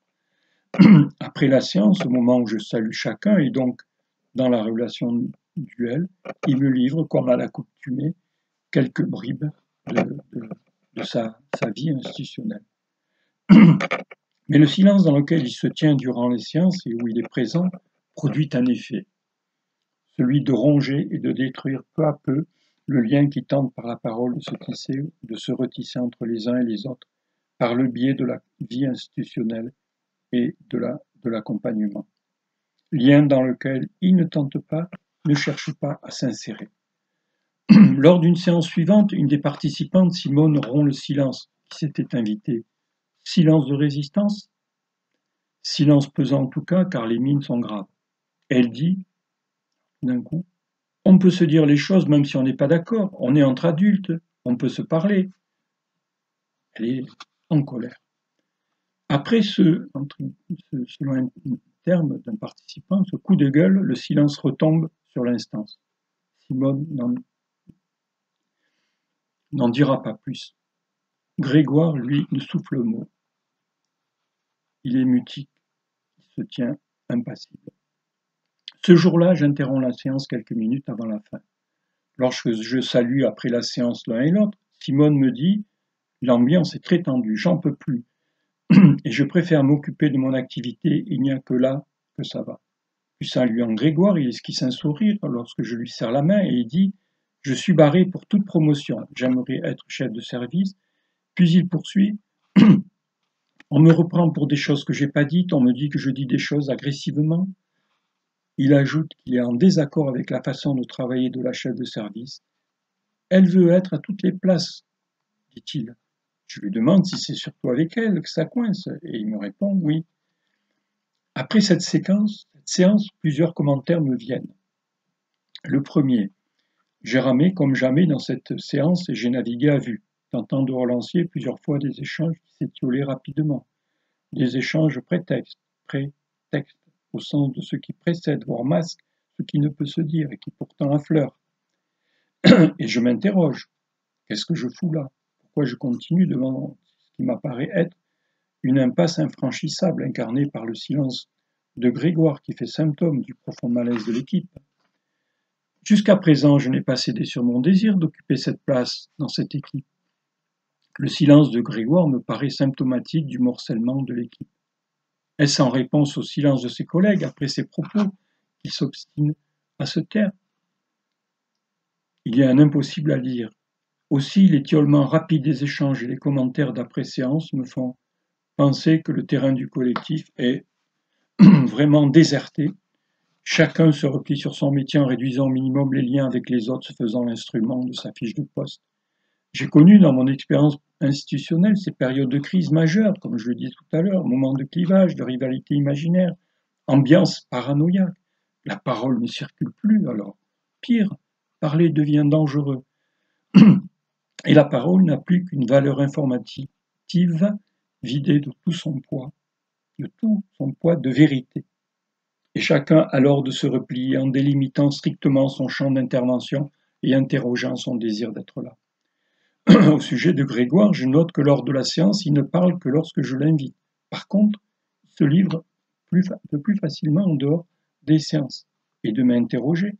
Après la séance, au moment où je salue chacun, et donc dans la relation duel, il me livre, comme à l'accoutumée, quelques bribes de sa vie institutionnelle. Mais le silence dans lequel il se tient durant les séances et où il est présent produit un effet, celui de ronger et de détruire peu à peu le lien qui tente par la parole de se retisser entre les uns et les autres par le biais de la vie institutionnelle et de l'accompagnement. Lien dans lequel il ne tente pas, ne cherche pas à s'insérer. Lors d'une séance suivante, une des participantes, Simone, rompt le silence qui s'était invité. Silence de résistance? Silence pesant en tout cas, car les mines sont graves. Elle dit, d'un coup, on peut se dire les choses même si on n'est pas d'accord, on est entre adultes, on peut se parler. Elle est en colère. Après selon un terme d'un participant, ce coup de gueule, le silence retombe sur l'instance. Simone n'en dira pas plus. Grégoire, lui, ne souffle mot. Il est mutique, il se tient impassible. Ce jour-là, j'interromps la séance quelques minutes avant la fin. Lorsque je salue après la séance l'un et l'autre, Simone me dit « L'ambiance est très tendue, j'en peux plus. Et je préfère m'occuper de mon activité, il n'y a que là que ça va. » Puis saluant Grégoire, il esquisse un sourire lorsque je lui serre la main et il dit « Je suis barré pour toute promotion, j'aimerais être chef de service. » Puis il poursuit « On me reprend pour des choses que j'ai pas dites, on me dit que je dis des choses agressivement. » Il ajoute qu'il est en désaccord avec la façon de travailler de la chef de service. « Elle veut être à toutes les places, dit-il. Je lui demande si c'est surtout avec elle que ça coince, et il me répond oui. Après cette séance, plusieurs commentaires me viennent. Le premier, j'ai ramé comme jamais dans cette séance et j'ai navigué à vue, tentant de relancer plusieurs fois des échanges qui s'étiolaient rapidement. Des échanges prétextes, au sens de ce qui précède, voire masque, ce qui ne peut se dire et qui pourtant affleure. Et je m'interroge, qu'est-ce que je fous là? Pourquoi je continue devant ce qui m'apparaît être une impasse infranchissable incarnée par le silence de Grégoire qui fait symptôme du profond malaise de l'équipe? Jusqu'à présent, je n'ai pas cédé sur mon désir d'occuper cette place dans cette équipe. Le silence de Grégoire me paraît symptomatique du morcellement de l'équipe. Est-ce en réponse au silence de ses collègues après ses propos qui s'obstinent à se taire? Il y a un impossible à lire. Aussi, l'étiolement rapide des échanges et les commentaires d'après-séance me font penser que le terrain du collectif est vraiment déserté. Chacun se replie sur son métier en réduisant au minimum les liens avec les autres, se faisant l'instrument de sa fiche de poste. J'ai connu dans mon expérience institutionnelle ces périodes de crise majeure, comme je le disais tout à l'heure, moments de clivage, de rivalité imaginaire, ambiance paranoïaque. La parole ne circule plus alors. Pire, parler devient dangereux. Et la parole n'a plus qu'une valeur informative vidée de tout son poids de vérité. Et chacun alors de se replier en délimitant strictement son champ d'intervention et interrogeant son désir d'être là. Au sujet de Grégoire, je note que lors de la séance, il ne parle que lorsque je l'invite. Par contre, il se livre un peu plus facilement en dehors des séances et de m'interroger.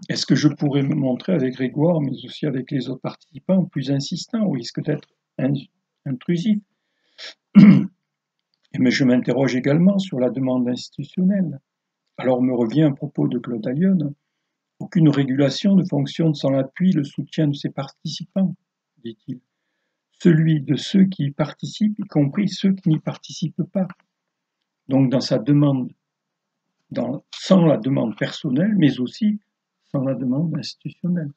Est-ce que je pourrais me montrer avec Grégoire, mais aussi avec les autres participants, plus insistant, au risque d'être intrusif? Mais je m'interroge également sur la demande institutionnelle. Alors me revient un propos de Claude Allione. Aucune régulation ne fonctionne sans l'appui et le soutien de ses participants, dit-il. Celui de ceux qui y participent, y compris ceux qui n'y participent pas. Donc dans sa demande, sans la demande personnelle, mais aussi sans la demande institutionnelle.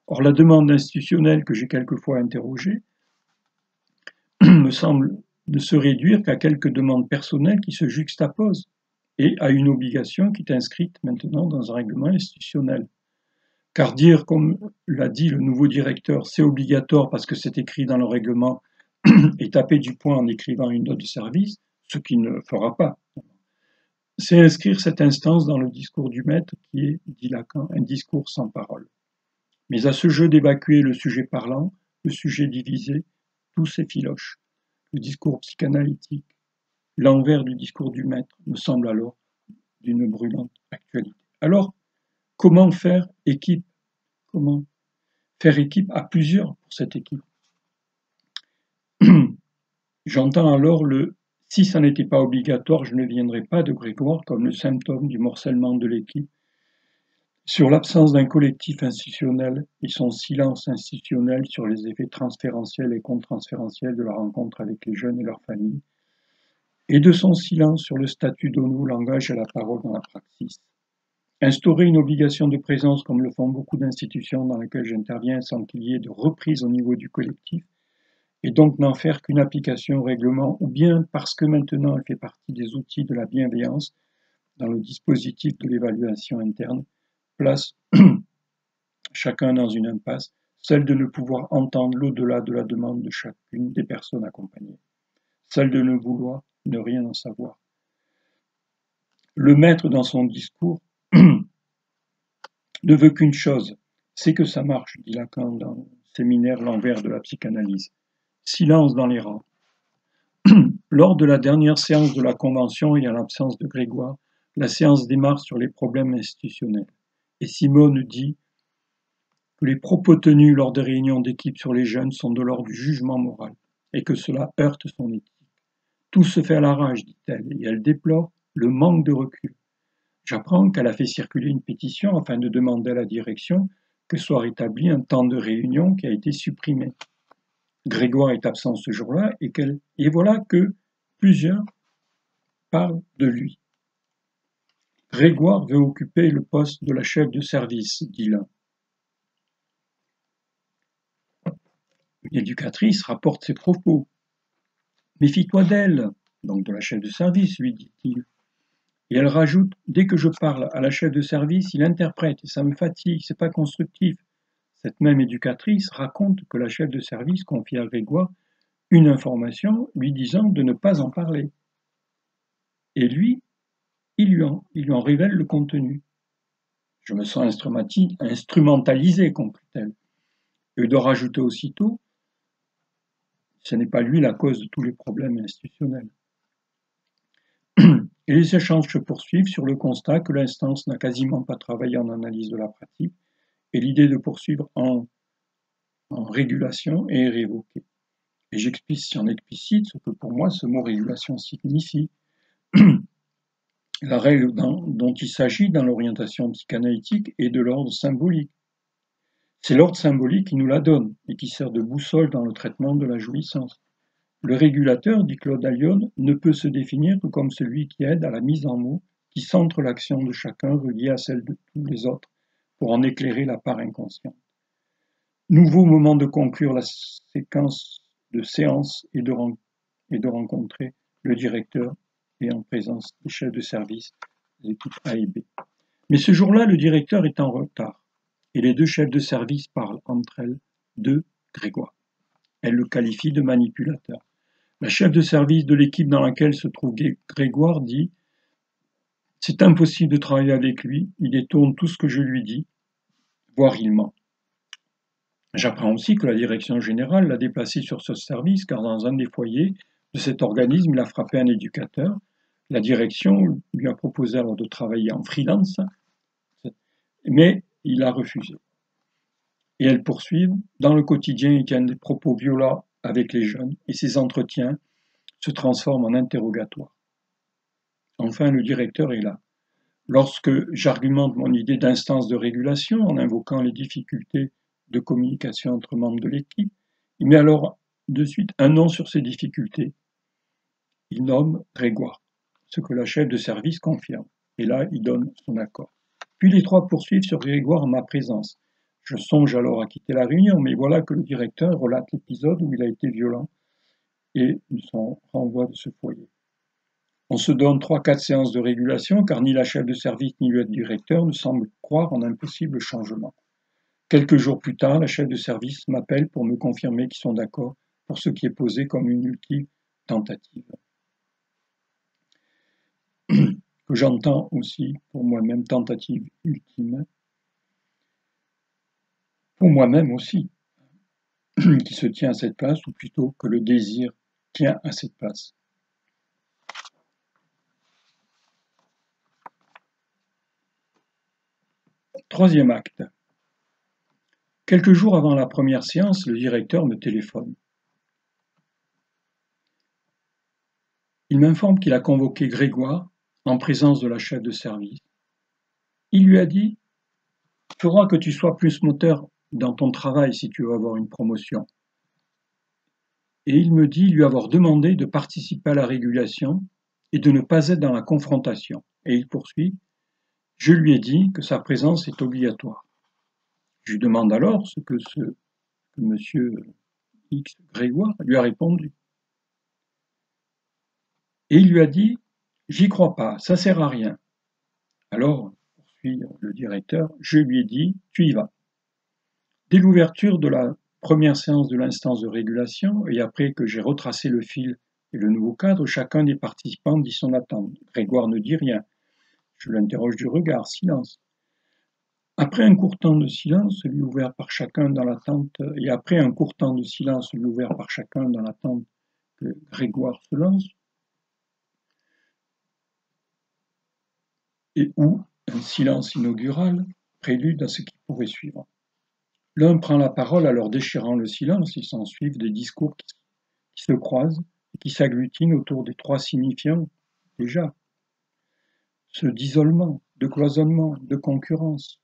Or la demande institutionnelle que j'ai quelquefois interrogée me semble ne se réduire qu'à quelques demandes personnelles qui se juxtaposent et à une obligation qui est inscrite maintenant dans un règlement institutionnel. Car dire, comme l'a dit le nouveau directeur, c'est obligatoire parce que c'est écrit dans le règlement et taper du poing en écrivant une note de service, ce qu'il ne fera pas, c'est inscrire cette instance dans le discours du maître qui est, dit Lacan, un discours sans parole. Mais à ce jeu d'évacuer le sujet parlant, le sujet divisé, tout s'effiloche. Le discours psychanalytique, l'envers du discours du maître me semble alors d'une brûlante actualité. Alors, comment faire équipe? Comment faire équipe à plusieurs pour cette équipe? J'entends alors le « si ça n'était pas obligatoire, je ne viendrais pas » de Grégoire comme le symptôme du morcellement de l'équipe, sur l'absence d'un collectif institutionnel et son silence institutionnel sur les effets transférentiels et contre-transférentiels de la rencontre avec les jeunes et leurs familles, et de son silence sur le statut d'ONU, langage et la parole dans la praxis. Instaurer une obligation de présence comme le font beaucoup d'institutions dans lesquelles j'interviens sans qu'il y ait de reprise au niveau du collectif, et donc n'en faire qu'une application au règlement, ou bien parce que maintenant elle fait partie des outils de la bienveillance dans le dispositif de l'évaluation interne, place chacun dans une impasse, celle de ne pouvoir entendre l'au-delà de la demande de chacune des personnes accompagnées, celle de ne vouloir ne rien en savoir. Le maître, dans son discours, ne veut qu'une chose, c'est que ça marche, dit Lacan dans le séminaire L'envers de la psychanalyse. Silence dans les rangs. Lors de la dernière séance de la Convention et à l'absence de Grégoire, la séance démarre sur les problèmes institutionnels. Et Simone dit que les propos tenus lors des réunions d'équipe sur les jeunes sont de l'ordre du jugement moral et que cela heurte son éthique. Tout se fait à l'arrache, dit-elle, et elle déplore le manque de recul. J'apprends qu'elle a fait circuler une pétition afin de demander à la direction que soit rétabli un temps de réunion qui a été supprimé. Grégoire est absent ce jour-là et voilà que plusieurs parlent de lui. Grégoire veut occuper le poste de la chef de service, dit l'un. Une éducatrice rapporte ses propos. Méfie-toi d'elle, donc de la chef de service, lui dit-il. Et elle rajoute, dès que je parle à la chef de service, il interprète et ça me fatigue, c'est pas constructif. Cette même éducatrice raconte que la chef de service confie à Grégoire une information lui disant de ne pas en parler. Et lui, il lui en révèle le contenu. Je me sens instrumentalisé, conclut-elle. Et de rajouter aussitôt, ce n'est pas lui la cause de tous les problèmes institutionnels. Et les échanges se poursuivent sur le constat que l'instance n'a quasiment pas travaillé en analyse de la pratique et l'idée de poursuivre en régulation est révoquée. Et j'en explicite ce que pour moi ce mot régulation signifie. La règle dont il s'agit dans l'orientation psychanalytique est de l'ordre symbolique. C'est l'ordre symbolique qui nous la donne et qui sert de boussole dans le traitement de la jouissance. Le régulateur, dit Claude Allione, ne peut se définir que comme celui qui aide à la mise en mots, qui centre l'action de chacun reliée à celle de tous les autres, pour en éclairer la part inconsciente. Nouveau moment de conclure la séquence de séance et de rencontrer le directeur et en présence des chefs de service des équipes A et B. Mais ce jour-là, le directeur est en retard et les deux chefs de service parlent entre elles de Grégoire. Elle le qualifie de manipulateur. La chef de service de l'équipe dans laquelle se trouve Grégoire dit « C'est impossible de travailler avec lui, il détourne tout ce que je lui dis, voire il ment. » J'apprends aussi que la direction générale l'a déplacé sur ce service car dans un des foyers de cet organisme, il a frappé un éducateur. La direction lui a proposé alors de travailler en freelance, mais il a refusé. Et elles poursuivent. Dans le quotidien, il tient des propos violents avec les jeunes et ces entretiens se transforment en interrogatoire. Enfin, le directeur est là. Lorsque j'argumente mon idée d'instance de régulation en invoquant les difficultés de communication entre membres de l'équipe, il met alors de suite un nom sur ces difficultés. Il nomme Grégoire, ce que la chef de service confirme. Et là, il donne son accord. Puis les trois poursuivent sur Grégoire en ma présence. Je songe alors à quitter la réunion, mais voilà que le directeur relate l'épisode où il a été violent et son renvoi de ce foyer. On se donne 3-4 séances de régulation car ni la chef de service ni le directeur ne semblent croire en un possible changement. Quelques jours plus tard, la chef de service m'appelle pour me confirmer qu'ils sont d'accord pour ce qui est posé comme une ultime tentative. Que j'entends aussi pour moi-même tentative ultime, pour moi-même aussi, qui se tient à cette place, ou plutôt que le désir tient à cette place. Troisième acte. Quelques jours avant la première séance, le directeur me téléphone. Il m'informe qu'il a convoqué Grégoire en présence de la chef de service. Il lui a dit « Il faudra que tu sois plus moteur dans ton travail si tu veux avoir une promotion. » Et il me dit lui avoir demandé de participer à la régulation et de ne pas être dans la confrontation. Et il poursuit « Je lui ai dit que sa présence est obligatoire. » Je lui demande alors ce que monsieur X Grégoire lui a répondu. Et il lui a dit « J'y crois pas, ça sert à rien. » Alors, poursuit le directeur, je lui ai dit « Tu y vas. » Dès l'ouverture de la première séance de l'instance de régulation, et après que j'ai retracé le fil et le nouveau cadre, chacun des participants dit son attente. Grégoire ne dit rien. Je l'interroge du regard, silence. Après un court temps de silence, celui ouvert par chacun dans l'attente, et après un court temps de silence, celui ouvert par chacun dans l'attente que Grégoire se lance, et où un silence inaugural prélude à ce qui pourrait suivre. L'un prend la parole alors déchirant le silence, il s'ensuivent des discours qui se croisent et qui s'agglutinent autour des trois signifiants déjà. Ceux d'isolement, de cloisonnement, de concurrence.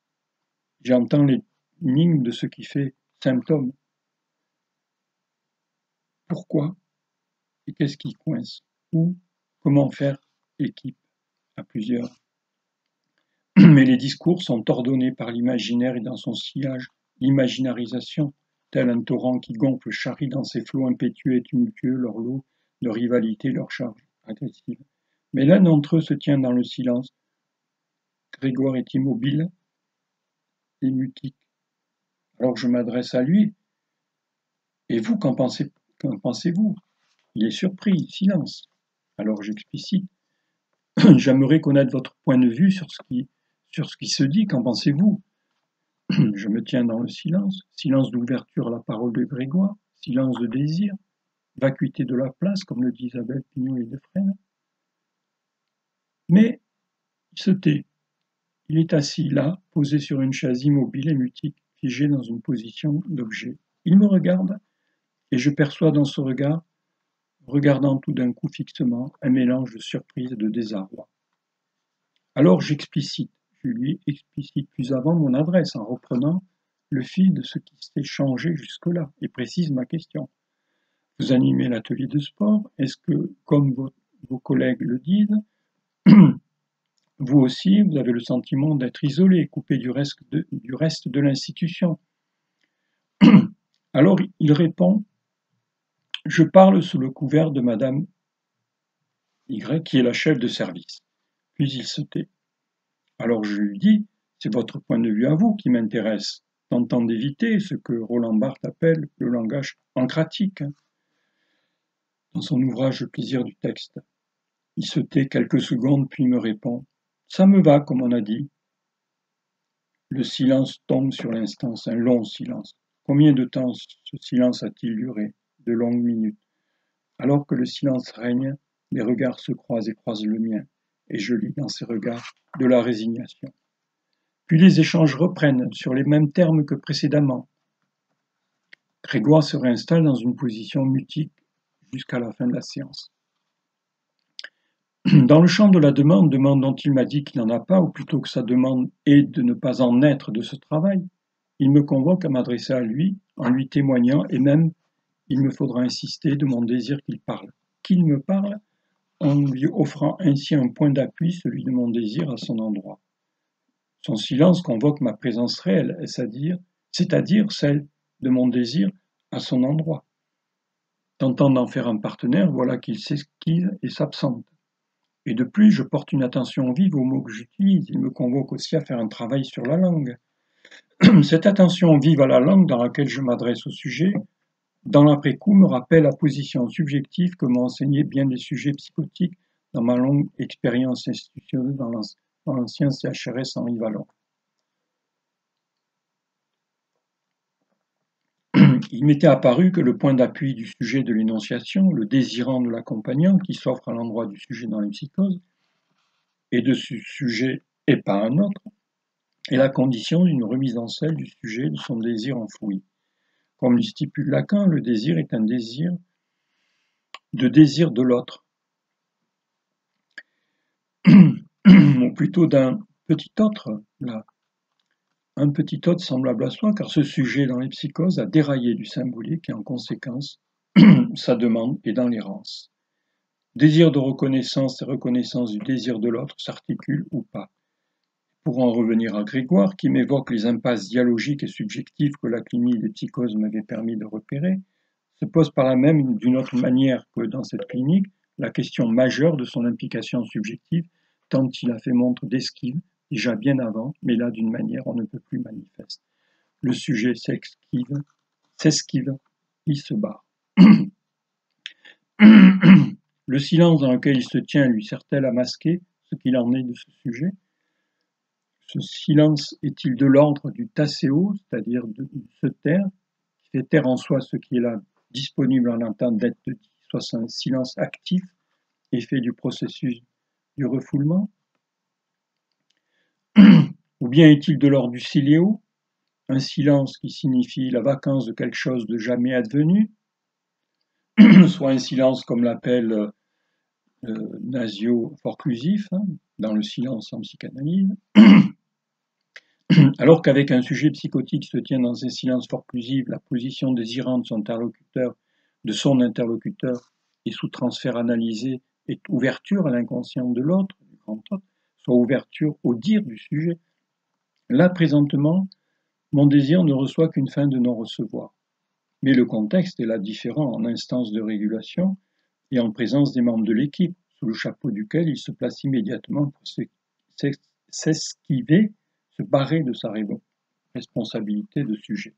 J'entends l'énigme de ce qui fait symptôme. Pourquoi et qu'est-ce qui coince? Ou comment faire équipe à plusieurs? Mais les discours sont ordonnés par l'imaginaire et dans son sillage, l'imaginarisation, tel un torrent qui gonfle charrie dans ses flots impétueux et tumultueux leur lot de rivalité, leur charge agressive. Mais l'un d'entre eux se tient dans le silence. Grégoire est immobile et mutique. Alors je m'adresse à lui. Et vous, qu'en pensez-vous? Il est surpris, silence. Alors j'explicite. J'aimerais connaître votre point de vue sur ce qui se dit, qu'en pensez-vous? Je me tiens dans le silence, silence d'ouverture à la parole de Grégoire, silence de désir, vacuité de la place, comme le dit Isabelle Pignon et Defresne. Mais il se tait. Il est assis là, posé sur une chaise immobile et mutique, figé dans une position d'objet. Il me regarde, et je perçois dans ce regard, regardant tout d'un coup fixement, un mélange de surprise et de désarroi. Alors je lui explicite plus avant mon adresse en reprenant le fil de ce qui s'est changé jusque-là et précise ma question. Vous animez l'atelier de sport, est-ce que, comme vos collègues le disent, vous aussi, vous avez le sentiment d'être isolé, coupé du reste de l'institution? Alors il répond, je parle sous le couvert de Madame Y, qui est la chef de service. Puis il se tait. Alors je lui dis, c'est votre point de vue à vous qui m'intéresse, tentant d'éviter ce que Roland Barthes appelle le langage encratique, dans son ouvrage Le plaisir du texte. Il se tait quelques secondes puis me répond, ça me va comme on a dit. Le silence tombe sur l'instance, un long silence. Combien de temps ce silence a-t-il duré? De longues minutes. Alors que le silence règne, les regards se croisent et croisent le mien, et je lis dans ces regards de la résignation. Puis les échanges reprennent sur les mêmes termes que précédemment. Grégoire se réinstalle dans une position mutique jusqu'à la fin de la séance. Dans le champ de la demande dont il m'a dit qu'il n'en a pas, ou plutôt que sa demande est de ne pas en être de ce travail, il me convoque à m'adresser à lui, en lui témoignant, et même, il me faudra insister de mon désir qu'il me parle, en lui offrant ainsi un point d'appui, celui de mon désir à son endroit. Son silence convoque ma présence réelle, c'est-à-dire celle de mon désir à son endroit. Tentant d'en faire un partenaire, voilà qu'il s'esquive et s'absente. Et de plus, je porte une attention vive aux mots que j'utilise. Il me convoque aussi à faire un travail sur la langue. Cette attention vive à la langue dans laquelle je m'adresse au sujet, dans l'après-coup, me rappelle la position subjective que m'ont enseigné bien des sujets psychotiques dans ma longue expérience institutionnelle dans l'ancien CHRS Henri Vallon. Il m'était apparu que le point d'appui du sujet de l'énonciation, le désirant de l'accompagnant qui s'offre à l'endroit du sujet dans les psychoses, et de ce sujet et pas un autre, est la condition d'une remise en selle du sujet de son désir enfoui. Comme le stipule Lacan, le désir est un désir de l'autre, ou plutôt d'un petit autre, là. Un petit autre semblable à soi, car ce sujet dans les psychoses a déraillé du symbolique et en conséquence, sa demande est dans l'errance. Désir de reconnaissance et reconnaissance du désir de l'autre s'articulent ou pas. Pour en revenir à Grégoire, qui m'évoque les impasses dialogiques et subjectives que la clinique des psychoses m'avait permis de repérer, se pose par là même d'une autre manière que dans cette clinique la question majeure de son implication subjective, tant il a fait montre d'esquive, déjà bien avant, mais là d'une manière on ne peut plus manifeste. Le sujet s'esquive, il se barre. Le silence dans lequel il se tient lui sert-elle à masquer ce qu'il en est de ce sujet? Ce silence est-il de l'ordre du tacéo, c'est-à-dire de se taire, qui fait taire en soi ce qui est là disponible en entente d'être dit, soit un silence actif, effet du processus du refoulement? Ou bien est-il de l'ordre du siléo, un silence qui signifie la vacance de quelque chose de jamais advenu, soit un silence comme l'appelle Nasio forclusif, dans le silence en psychanalyse, alors qu'avec un sujet psychotique se tient dans un silence forclusif la position désirante de son interlocuteur et sous transfert analysé est ouverture à l'inconscient de l'autre, du grand autre, soit ouverture au dire du sujet. Là, présentement, mon désir ne reçoit qu'une fin de non-recevoir. Mais le contexte est là différent en instance de régulation et en présence des membres de l'équipe, sous le chapeau duquel il se place immédiatement pour s'esquiver, se barrer de sa responsabilité de sujet.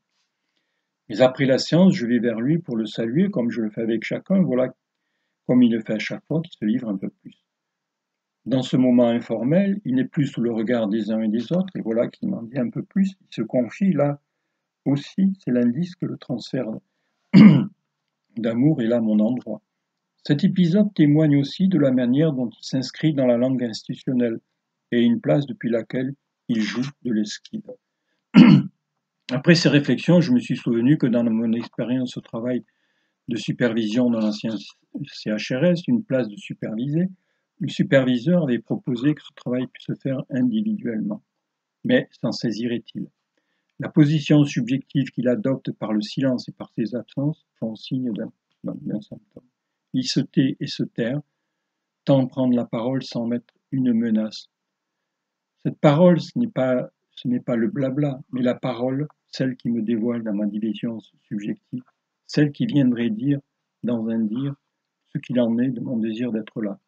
Mais après la séance, je vais vers lui pour le saluer, comme je le fais avec chacun, voilà comme il le fait à chaque fois qu'il se livre un peu plus. Dans ce moment informel, il n'est plus sous le regard des uns et des autres, et voilà qu'il m'en dit un peu plus, il se confie là aussi, c'est l'indice que le transfert d'amour est là mon endroit. Cet épisode témoigne aussi de la manière dont il s'inscrit dans la langue institutionnelle et une place depuis laquelle il joue de l'esquive. Après ces réflexions, je me suis souvenu que dans mon expérience au travail de supervision dans l'ancien CHRS, une place de supervisé, le superviseur avait proposé que ce travail puisse se faire individuellement. Mais s'en saisirait-il? La position subjective qu'il adopte par le silence et par ses absences font signe d'un symptôme. Il se tait et se terre, tend prendre la parole sans mettre une menace. Cette parole, ce n'est pas le blabla, mais la parole, celle qui me dévoile dans ma division subjective, celle qui viendrait dire, dans un dire, ce qu'il en est de mon désir d'être là.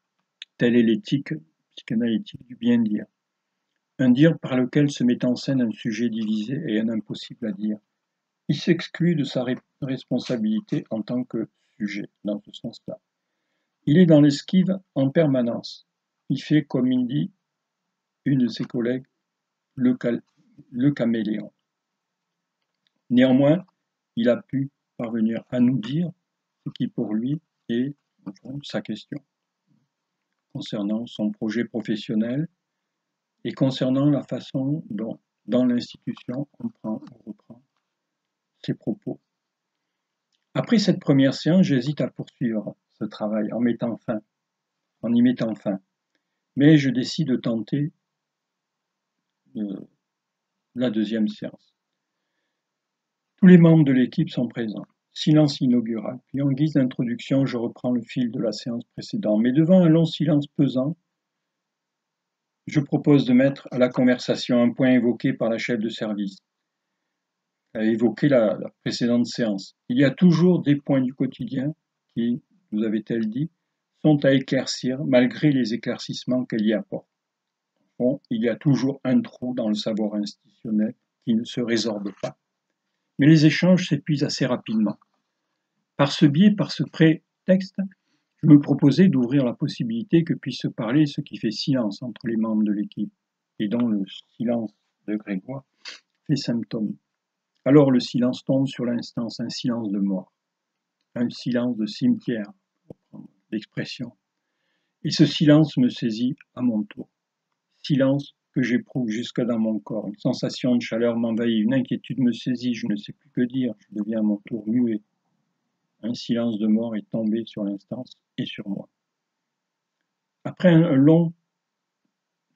Telle est l'éthique psychanalytique du bien dire. Un dire par lequel se met en scène un sujet divisé et un impossible à dire. Il s'exclut de sa responsabilité en tant que sujet, dans ce sens-là. Il est dans l'esquive en permanence. Il fait, comme il dit une de ses collègues, le caméléon. Néanmoins, il a pu parvenir à nous dire ce qui pour lui est sa question concernant son projet professionnel et concernant la façon dont, dans l'institution, on reprend ses propos. Après cette première séance, j'hésite à poursuivre ce travail en y mettant fin. Mais je décide de tenter la deuxième séance. Tous les membres de l'équipe sont présents. Silence inaugural. Puis en guise d'introduction, je reprends le fil de la séance précédente. Mais devant un long silence pesant, je propose de mettre à la conversation un point évoqué par la chef de service. Elle a évoqué la précédente séance. Il y a toujours des points du quotidien qui, nous avait-elle dit, sont à éclaircir malgré les éclaircissements qu'elle y apporte. Bon, il y a toujours un trou dans le savoir institutionnel qui ne se résorbe pas. Mais les échanges s'épuisent assez rapidement. Par ce biais, par ce prétexte, je me proposais d'ouvrir la possibilité que puisse se parler ce qui fait silence entre les membres de l'équipe, et dont le silence de Grégoire fait symptôme. Alors le silence tombe sur l'instance, un silence de mort, un silence de cimetière, pour prendre l'expression. Et ce silence me saisit à mon tour. Silence que j'éprouve jusque dans mon corps. Une sensation de chaleur m'envahit, une inquiétude me saisit, je ne sais plus que dire, je deviens à mon tour muet. Un silence de mort est tombé sur l'instance et sur moi. Après un long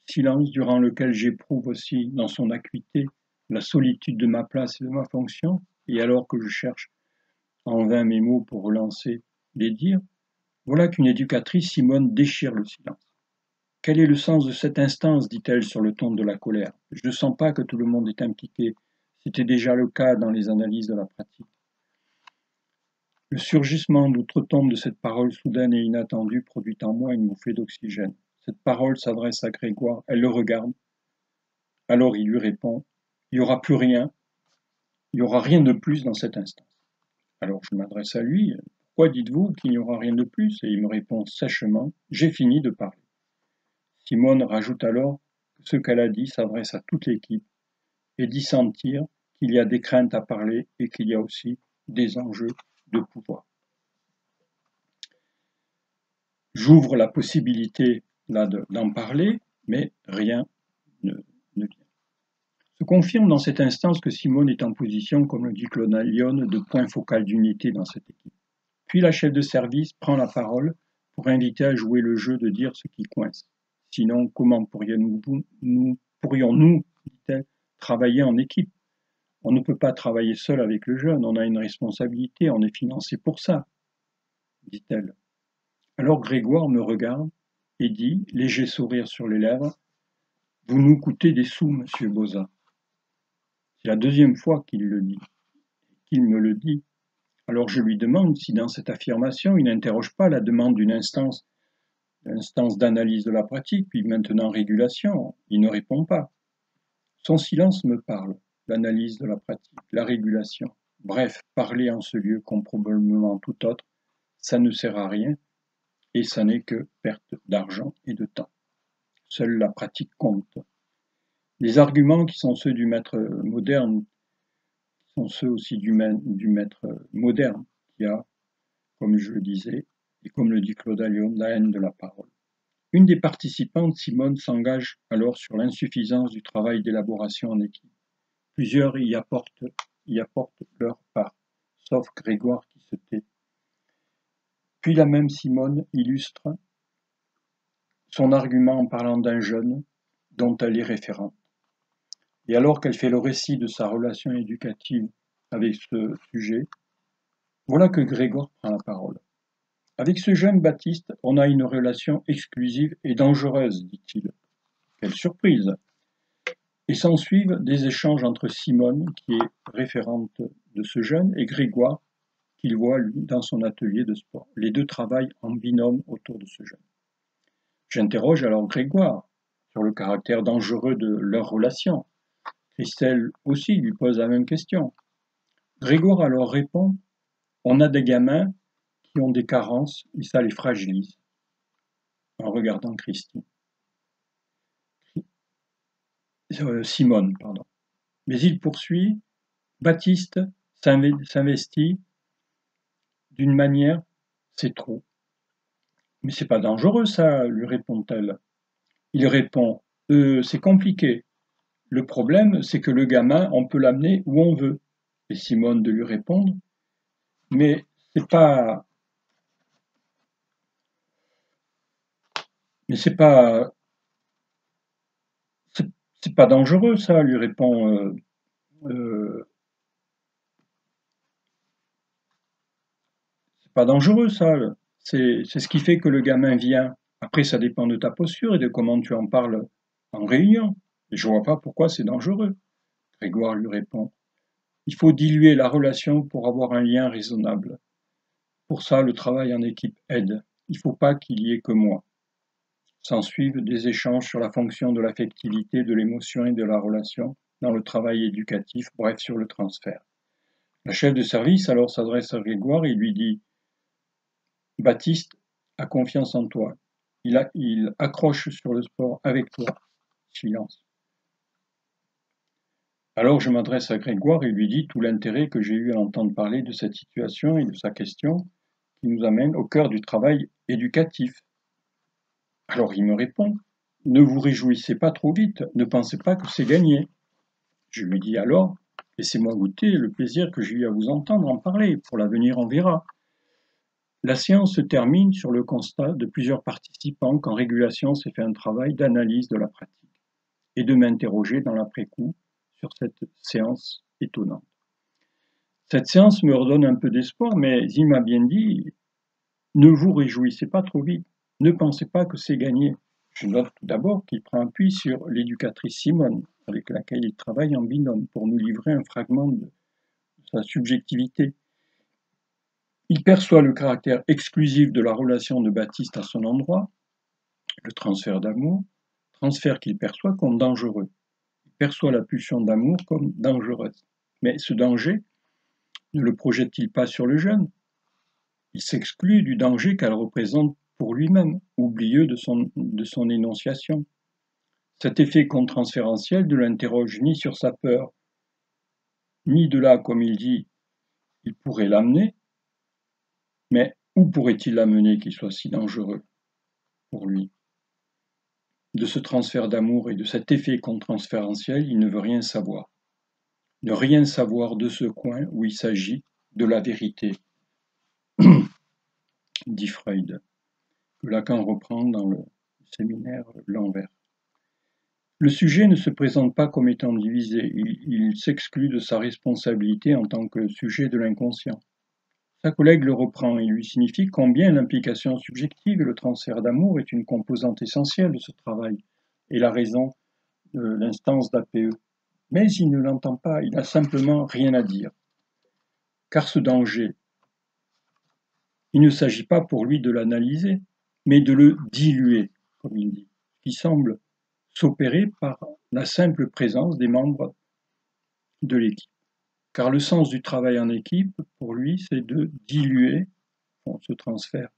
silence durant lequel j'éprouve aussi, dans son acuité, la solitude de ma place et de ma fonction, et alors que je cherche en vain mes mots pour relancer les dires, voilà qu'une éducatrice, Simone, déchire le silence. Quel est le sens de cette instance, dit-elle sur le ton de la colère. Je ne sens pas que tout le monde est impliqué. C'était déjà le cas dans les analyses de la pratique. Le surgissement d'outre-tombe de cette parole soudaine et inattendue produit en moi une bouffée d'oxygène. Cette parole s'adresse à Grégoire, elle le regarde. Alors il lui répond, il n'y aura plus rien, il n'y aura rien de plus dans cette instance. Alors je m'adresse à lui, pourquoi dites-vous qu'il n'y aura rien de plus? Et il me répond sèchement, j'ai fini de parler. Simone rajoute alors que ce qu'elle a dit s'adresse à toute l'équipe et dit sentir qu'il y a des craintes à parler et qu'il y a aussi des enjeux de pouvoir. J'ouvre la possibilité là d'en parler, mais rien ne vient. Se confirme dans cette instance que Simone est en position, comme le dit Claude Lyon, de point focal d'unité dans cette équipe. Puis la chef de service prend la parole pour inviter à jouer le jeu de dire ce qui coince. Sinon, comment pourrions-nous, dit-elle, travailler en équipe? On ne peut pas travailler seul avec le jeune, on a une responsabilité, on est financé pour ça, dit-elle. Alors Grégoire me regarde et dit, léger sourire sur les lèvres, « Vous nous coûtez des sous, monsieur Boza. » C'est la deuxième fois qu'il me le dit. Alors je lui demande si dans cette affirmation, il n'interroge pas la demande d'une instance d'analyse de la pratique, puis maintenant régulation. Il ne répond pas. Son silence me parle, l'analyse de la pratique, la régulation. Bref, parler en ce lieu comme probablement tout autre, ça ne sert à rien et ça n'est que perte d'argent et de temps. Seule la pratique compte. Les arguments qui sont ceux du maître moderne sont ceux aussi du maître moderne qui a, comme je le disais, et comme le dit Claude Lyon, la haine de la parole. Une des participantes, Simone, s'engage alors sur l'insuffisance du travail d'élaboration en équipe. Plusieurs y apportent leur part, sauf Grégoire qui se tait. Puis la même Simone illustre son argument en parlant d'un jeune dont elle est référente. Et alors qu'elle fait le récit de sa relation éducative avec ce sujet, voilà que Grégoire prend la parole. Avec ce jeune Baptiste, on a une relation exclusive et dangereuse, dit-il. Quelle surprise! Et s'ensuivent des échanges entre Simone, qui est référente de ce jeune, et Grégoire, qu'il voit, lui, dans son atelier de sport. Les deux travaillent en binôme autour de ce jeune. J'interroge alors Grégoire sur le caractère dangereux de leur relation. Christelle aussi lui pose la même question. Grégoire alors répond « On a des gamins qui ont des carences et ça les fragilise » en regardant Christine. Simone, pardon. Mais il poursuit, Baptiste s'investit d'une manière, c'est trop. Mais c'est pas dangereux ça, lui répond-elle. Il répond, c'est compliqué. Le problème, c'est que le gamin, on peut l'amener où on veut. Et Simone de lui répondre, mais c'est pas dangereux ça, lui répond c'est pas dangereux ça, c'est ce qui fait que le gamin vient. Après, ça dépend de ta posture et de comment tu en parles en réunion. Et je vois pas pourquoi c'est dangereux. Grégoire lui répond, il faut diluer la relation pour avoir un lien raisonnable. Pour ça, le travail en équipe aide. Il faut pas qu'il y ait que moi. S'ensuivent des échanges sur la fonction de l'affectivité, de l'émotion et de la relation dans le travail éducatif, bref, sur le transfert. La chef de service alors s'adresse à Grégoire et lui dit « Baptiste a confiance en toi. Il accroche sur le sport avec toi. » Silence. Alors je m'adresse à Grégoire et lui dis tout l'intérêt que j'ai eu à entendre parler de cette situation et de sa question qui nous amène au cœur du travail éducatif. Alors il me répond, ne vous réjouissez pas trop vite, ne pensez pas que c'est gagné. Je lui dis alors, laissez-moi goûter le plaisir que j'ai eu à vous entendre en parler, pour l'avenir on verra. La séance se termine sur le constat de plusieurs participants qu'en régulation s'est fait un travail d'analyse de la pratique et de m'interroger dans l'après-coup sur cette séance étonnante. Cette séance me redonne un peu d'espoir, mais il m'a bien dit, ne vous réjouissez pas trop vite, ne pensez pas que c'est gagné. Je note tout d'abord qu'il prend appui sur l'éducatrice Simone, avec laquelle il travaille en binôme, pour nous livrer un fragment de sa subjectivité. Il perçoit le caractère exclusif de la relation de Baptiste à son endroit, le transfert d'amour, transfert qu'il perçoit comme dangereux. Il perçoit la pulsion d'amour comme dangereuse. Mais ce danger ne le projette-t-il pas sur le jeune? Il s'exclut du danger qu'elle représente pour lui-même, oublieux de son énonciation. Cet effet contre-transférentiel ne l'interroge ni sur sa peur, ni de là, comme il dit, il pourrait l'amener, mais où pourrait-il l'amener qu'il soit si dangereux pour lui? De ce transfert d'amour et de cet effet contre-transférentiel, il ne veut rien savoir. Ne rien savoir de ce coin où il s'agit de la vérité, dit Freud, que Lacan reprend dans le séminaire L'Envers. Le sujet ne se présente pas comme étant divisé, il s'exclut de sa responsabilité en tant que sujet de l'inconscient. Sa collègue le reprend et lui signifie combien l'implication subjective et le transfert d'amour est une composante essentielle de ce travail, et la raison de l'instance d'APE. Mais il ne l'entend pas, il n'a simplement rien à dire. Car ce danger, il ne s'agit pas pour lui de l'analyser, mais de le diluer, comme il dit, qui semble s'opérer par la simple présence des membres de l'équipe. Car le sens du travail en équipe, pour lui, c'est de diluer ce transfert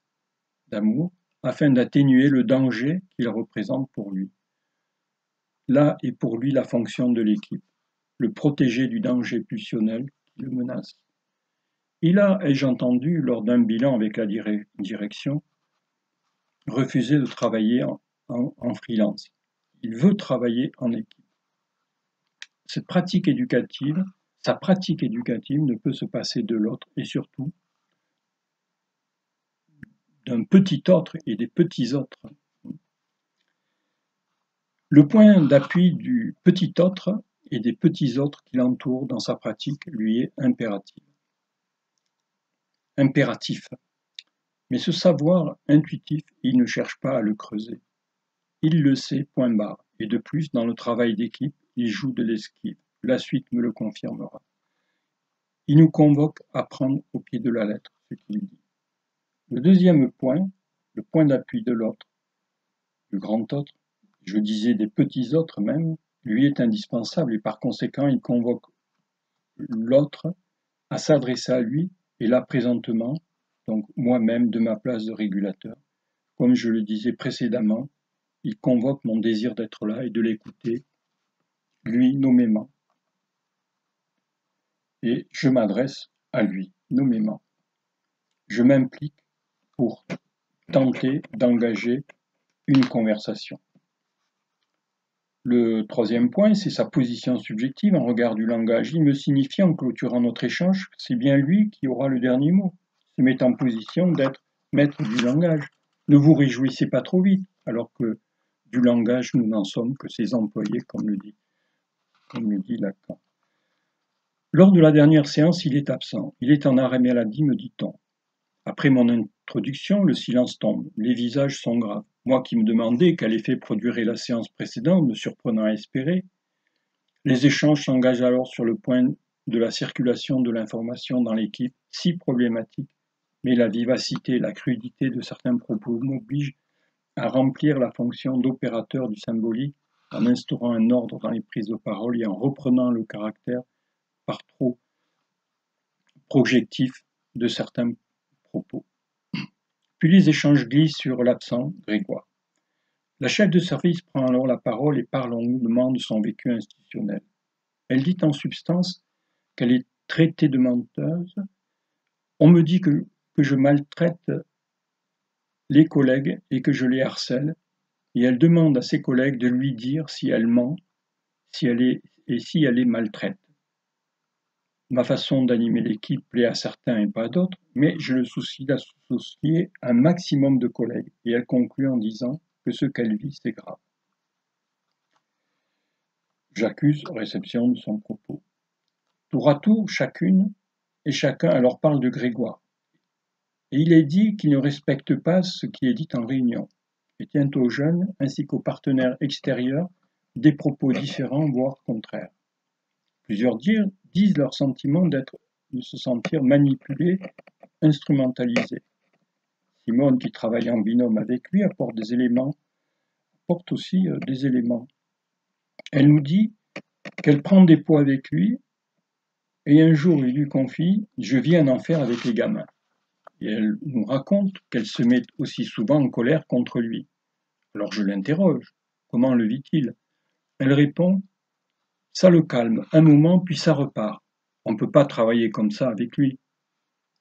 d'amour afin d'atténuer le danger qu'il représente pour lui. Là est pour lui la fonction de l'équipe, le protéger du danger pulsionnel qui le menace. Il a, ai-je entendu, lors d'un bilan avec la direction, refusé de travailler en freelance. Il veut travailler en équipe. Sa pratique éducative ne peut se passer de l'autre et surtout d'un petit autre et des petits autres. Le point d'appui du petit autre et des petits autres qui l'entourent dans sa pratique lui est impératif. Mais ce savoir intuitif, il ne cherche pas à le creuser. Il le sait, point barre. Et de plus, dans le travail d'équipe, il joue de l'esquive. La suite me le confirmera. Il nous convoque à prendre au pied de la lettre ce qu'il dit. Le deuxième point, le point d'appui de l'autre, le grand autre, je disais des petits autres même, lui est indispensable et par conséquent il convoque l'autre à s'adresser à lui et là présentement, donc moi-même de ma place de régulateur. Comme je le disais précédemment, il convoque mon désir d'être là et de l'écouter, lui nommément. Et je m'adresse à lui nommément. Je m'implique pour tenter d'engager une conversation. Le troisième point, c'est sa position subjective en regard du langage. Il me signifie en clôturant notre échange que c'est bien lui qui aura le dernier mot, se met en position d'être maître du langage. Ne vous réjouissez pas trop vite, alors que du langage, nous n'en sommes que ses employés, comme le dit Lacan. Lors de la dernière séance, il est absent. Il est en arrêt maladie, me dit-on. Après mon introduction, le silence tombe. Les visages sont graves. Moi qui me demandais quel effet produirait la séance précédente, me surprenant à espérer. Les échanges s'engagent alors sur le point de la circulation de l'information dans l'équipe, si problématique, mais la vivacité et la crudité de certains propos m'obligent à remplir la fonction d'opérateur du symbolique en instaurant un ordre dans les prises de parole et en reprenant le caractère par trop projectif de certains propos. Puis les échanges glissent sur l'absent Grégoire. La chef de service prend alors la parole et parle longuement de son vécu institutionnel. Elle dit en substance qu'elle est traitée de menteuse. On me dit que je maltraite les collègues et que je les harcèle, et elle demande à ses collègues de lui dire si elle ment, si elle les maltraite. Ma façon d'animer l'équipe plaît à certains et pas à d'autres, mais j'ai le souci d'associer un maximum de collègues, et elle conclut en disant que ce qu'elle vit, c'est grave. J'accuse réception de son propos. Tour à tour, chacune et chacun alors parle de Grégoire. Et il est dit qu'il ne respecte pas ce qui est dit en réunion, et tient aux jeunes ainsi qu'aux partenaires extérieurs des propos différents, voire contraires. Plusieurs disent leur sentiment de se sentir manipulés, instrumentalisés. Simone, qui travaille en binôme avec lui, apporte aussi des éléments. Elle nous dit qu'elle prend des pots avec lui, et un jour il lui confie « Je vis un enfer avec les gamins ». Et elle nous raconte qu'elle se met aussi souvent en colère contre lui. Alors je l'interroge. Comment le vit-il? Elle répond: ça le calme un moment, puis ça repart. On ne peut pas travailler comme ça avec lui.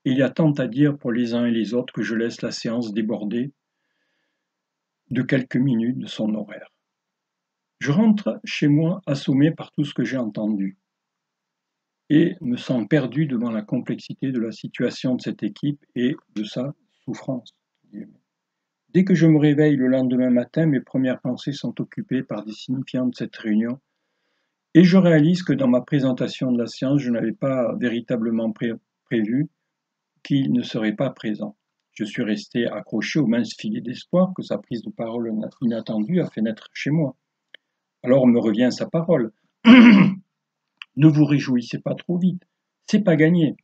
Il y a tant à dire pour les uns et les autres que je laisse la séance déborder de quelques minutes de son horaire. Je rentre chez moi assommé par tout ce que j'ai entendu et me sens perdu devant la complexité de la situation de cette équipe et de sa souffrance. Dès que je me réveille le lendemain matin, mes premières pensées sont occupées par des signifiants de cette réunion et je réalise que dans ma présentation de la science, je n'avais pas véritablement prévu qu'il ne serait pas présent. Je suis resté accroché au mince filet d'espoir que sa prise de parole inattendue a fait naître chez moi. Alors me revient sa parole. Ne vous réjouissez pas trop vite, c'est pas gagné.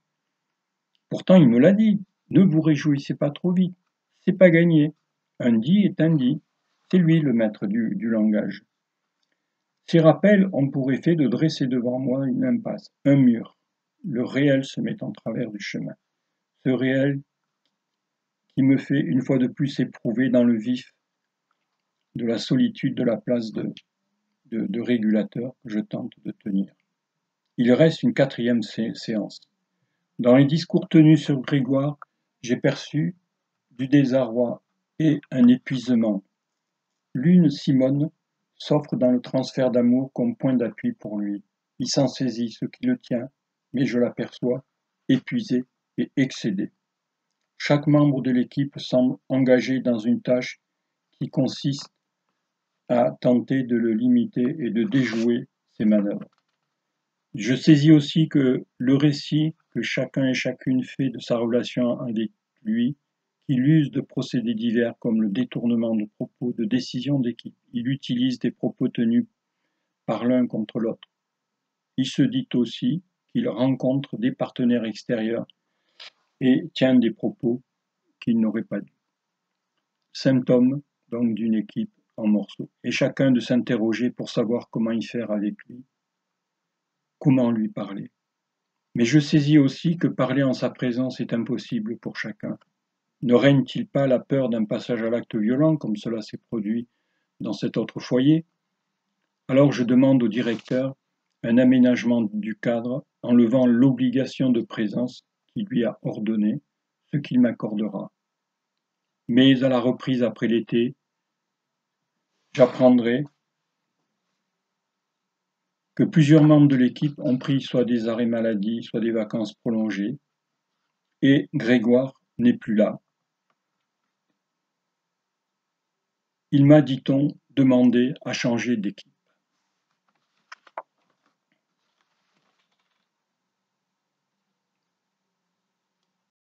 Pourtant, il me l'a dit. Ne vous réjouissez pas trop vite, c'est pas gagné. Un dit est un dit. C'est lui le maître du langage. Ces rappels ont pour effet de dresser devant moi une impasse, un mur. Le réel se met en travers du chemin. Ce réel qui me fait une fois de plus éprouver dans le vif de la solitude de la place de régulateur que je tente de tenir. Il reste une quatrième séance. Dans les discours tenus sur Grégoire, j'ai perçu du désarroi et un épuisement. L'une, Simone, s'offre dans le transfert d'amour comme point d'appui pour lui. Il s'en saisit ce qui le tient, mais je l'aperçois épuisé et excédé. Chaque membre de l'équipe semble engagé dans une tâche qui consiste à tenter de le limiter et de déjouer ses manœuvres. Je saisis aussi que le récit que chacun et chacune fait de sa relation avec lui, qu'il use de procédés divers comme le détournement de propos, de décisions d'équipe. Il utilise des propos tenus par l'un contre l'autre. Il se dit aussi qu'il rencontre des partenaires extérieurs et tient des propos qu'il n'aurait pas dû. Symptôme donc d'une équipe en morceaux. Et chacun de s'interroger pour savoir comment y faire avec lui, comment lui parler. Mais je saisis aussi que parler en sa présence est impossible pour chacun. Ne règne-t-il pas la peur d'un passage à l'acte violent, comme cela s'est produit dans cet autre foyer? Alors je demande au directeur un aménagement du cadre, enlevant l'obligation de présence qu'il lui a ordonnée, ce qu'il m'accordera. Mais à la reprise après l'été, j'apprendrai que plusieurs membres de l'équipe ont pris soit des arrêts maladie, soit des vacances prolongées, et Grégoire n'est plus là. Il m'a, dit-on, demandé à changer d'équipe.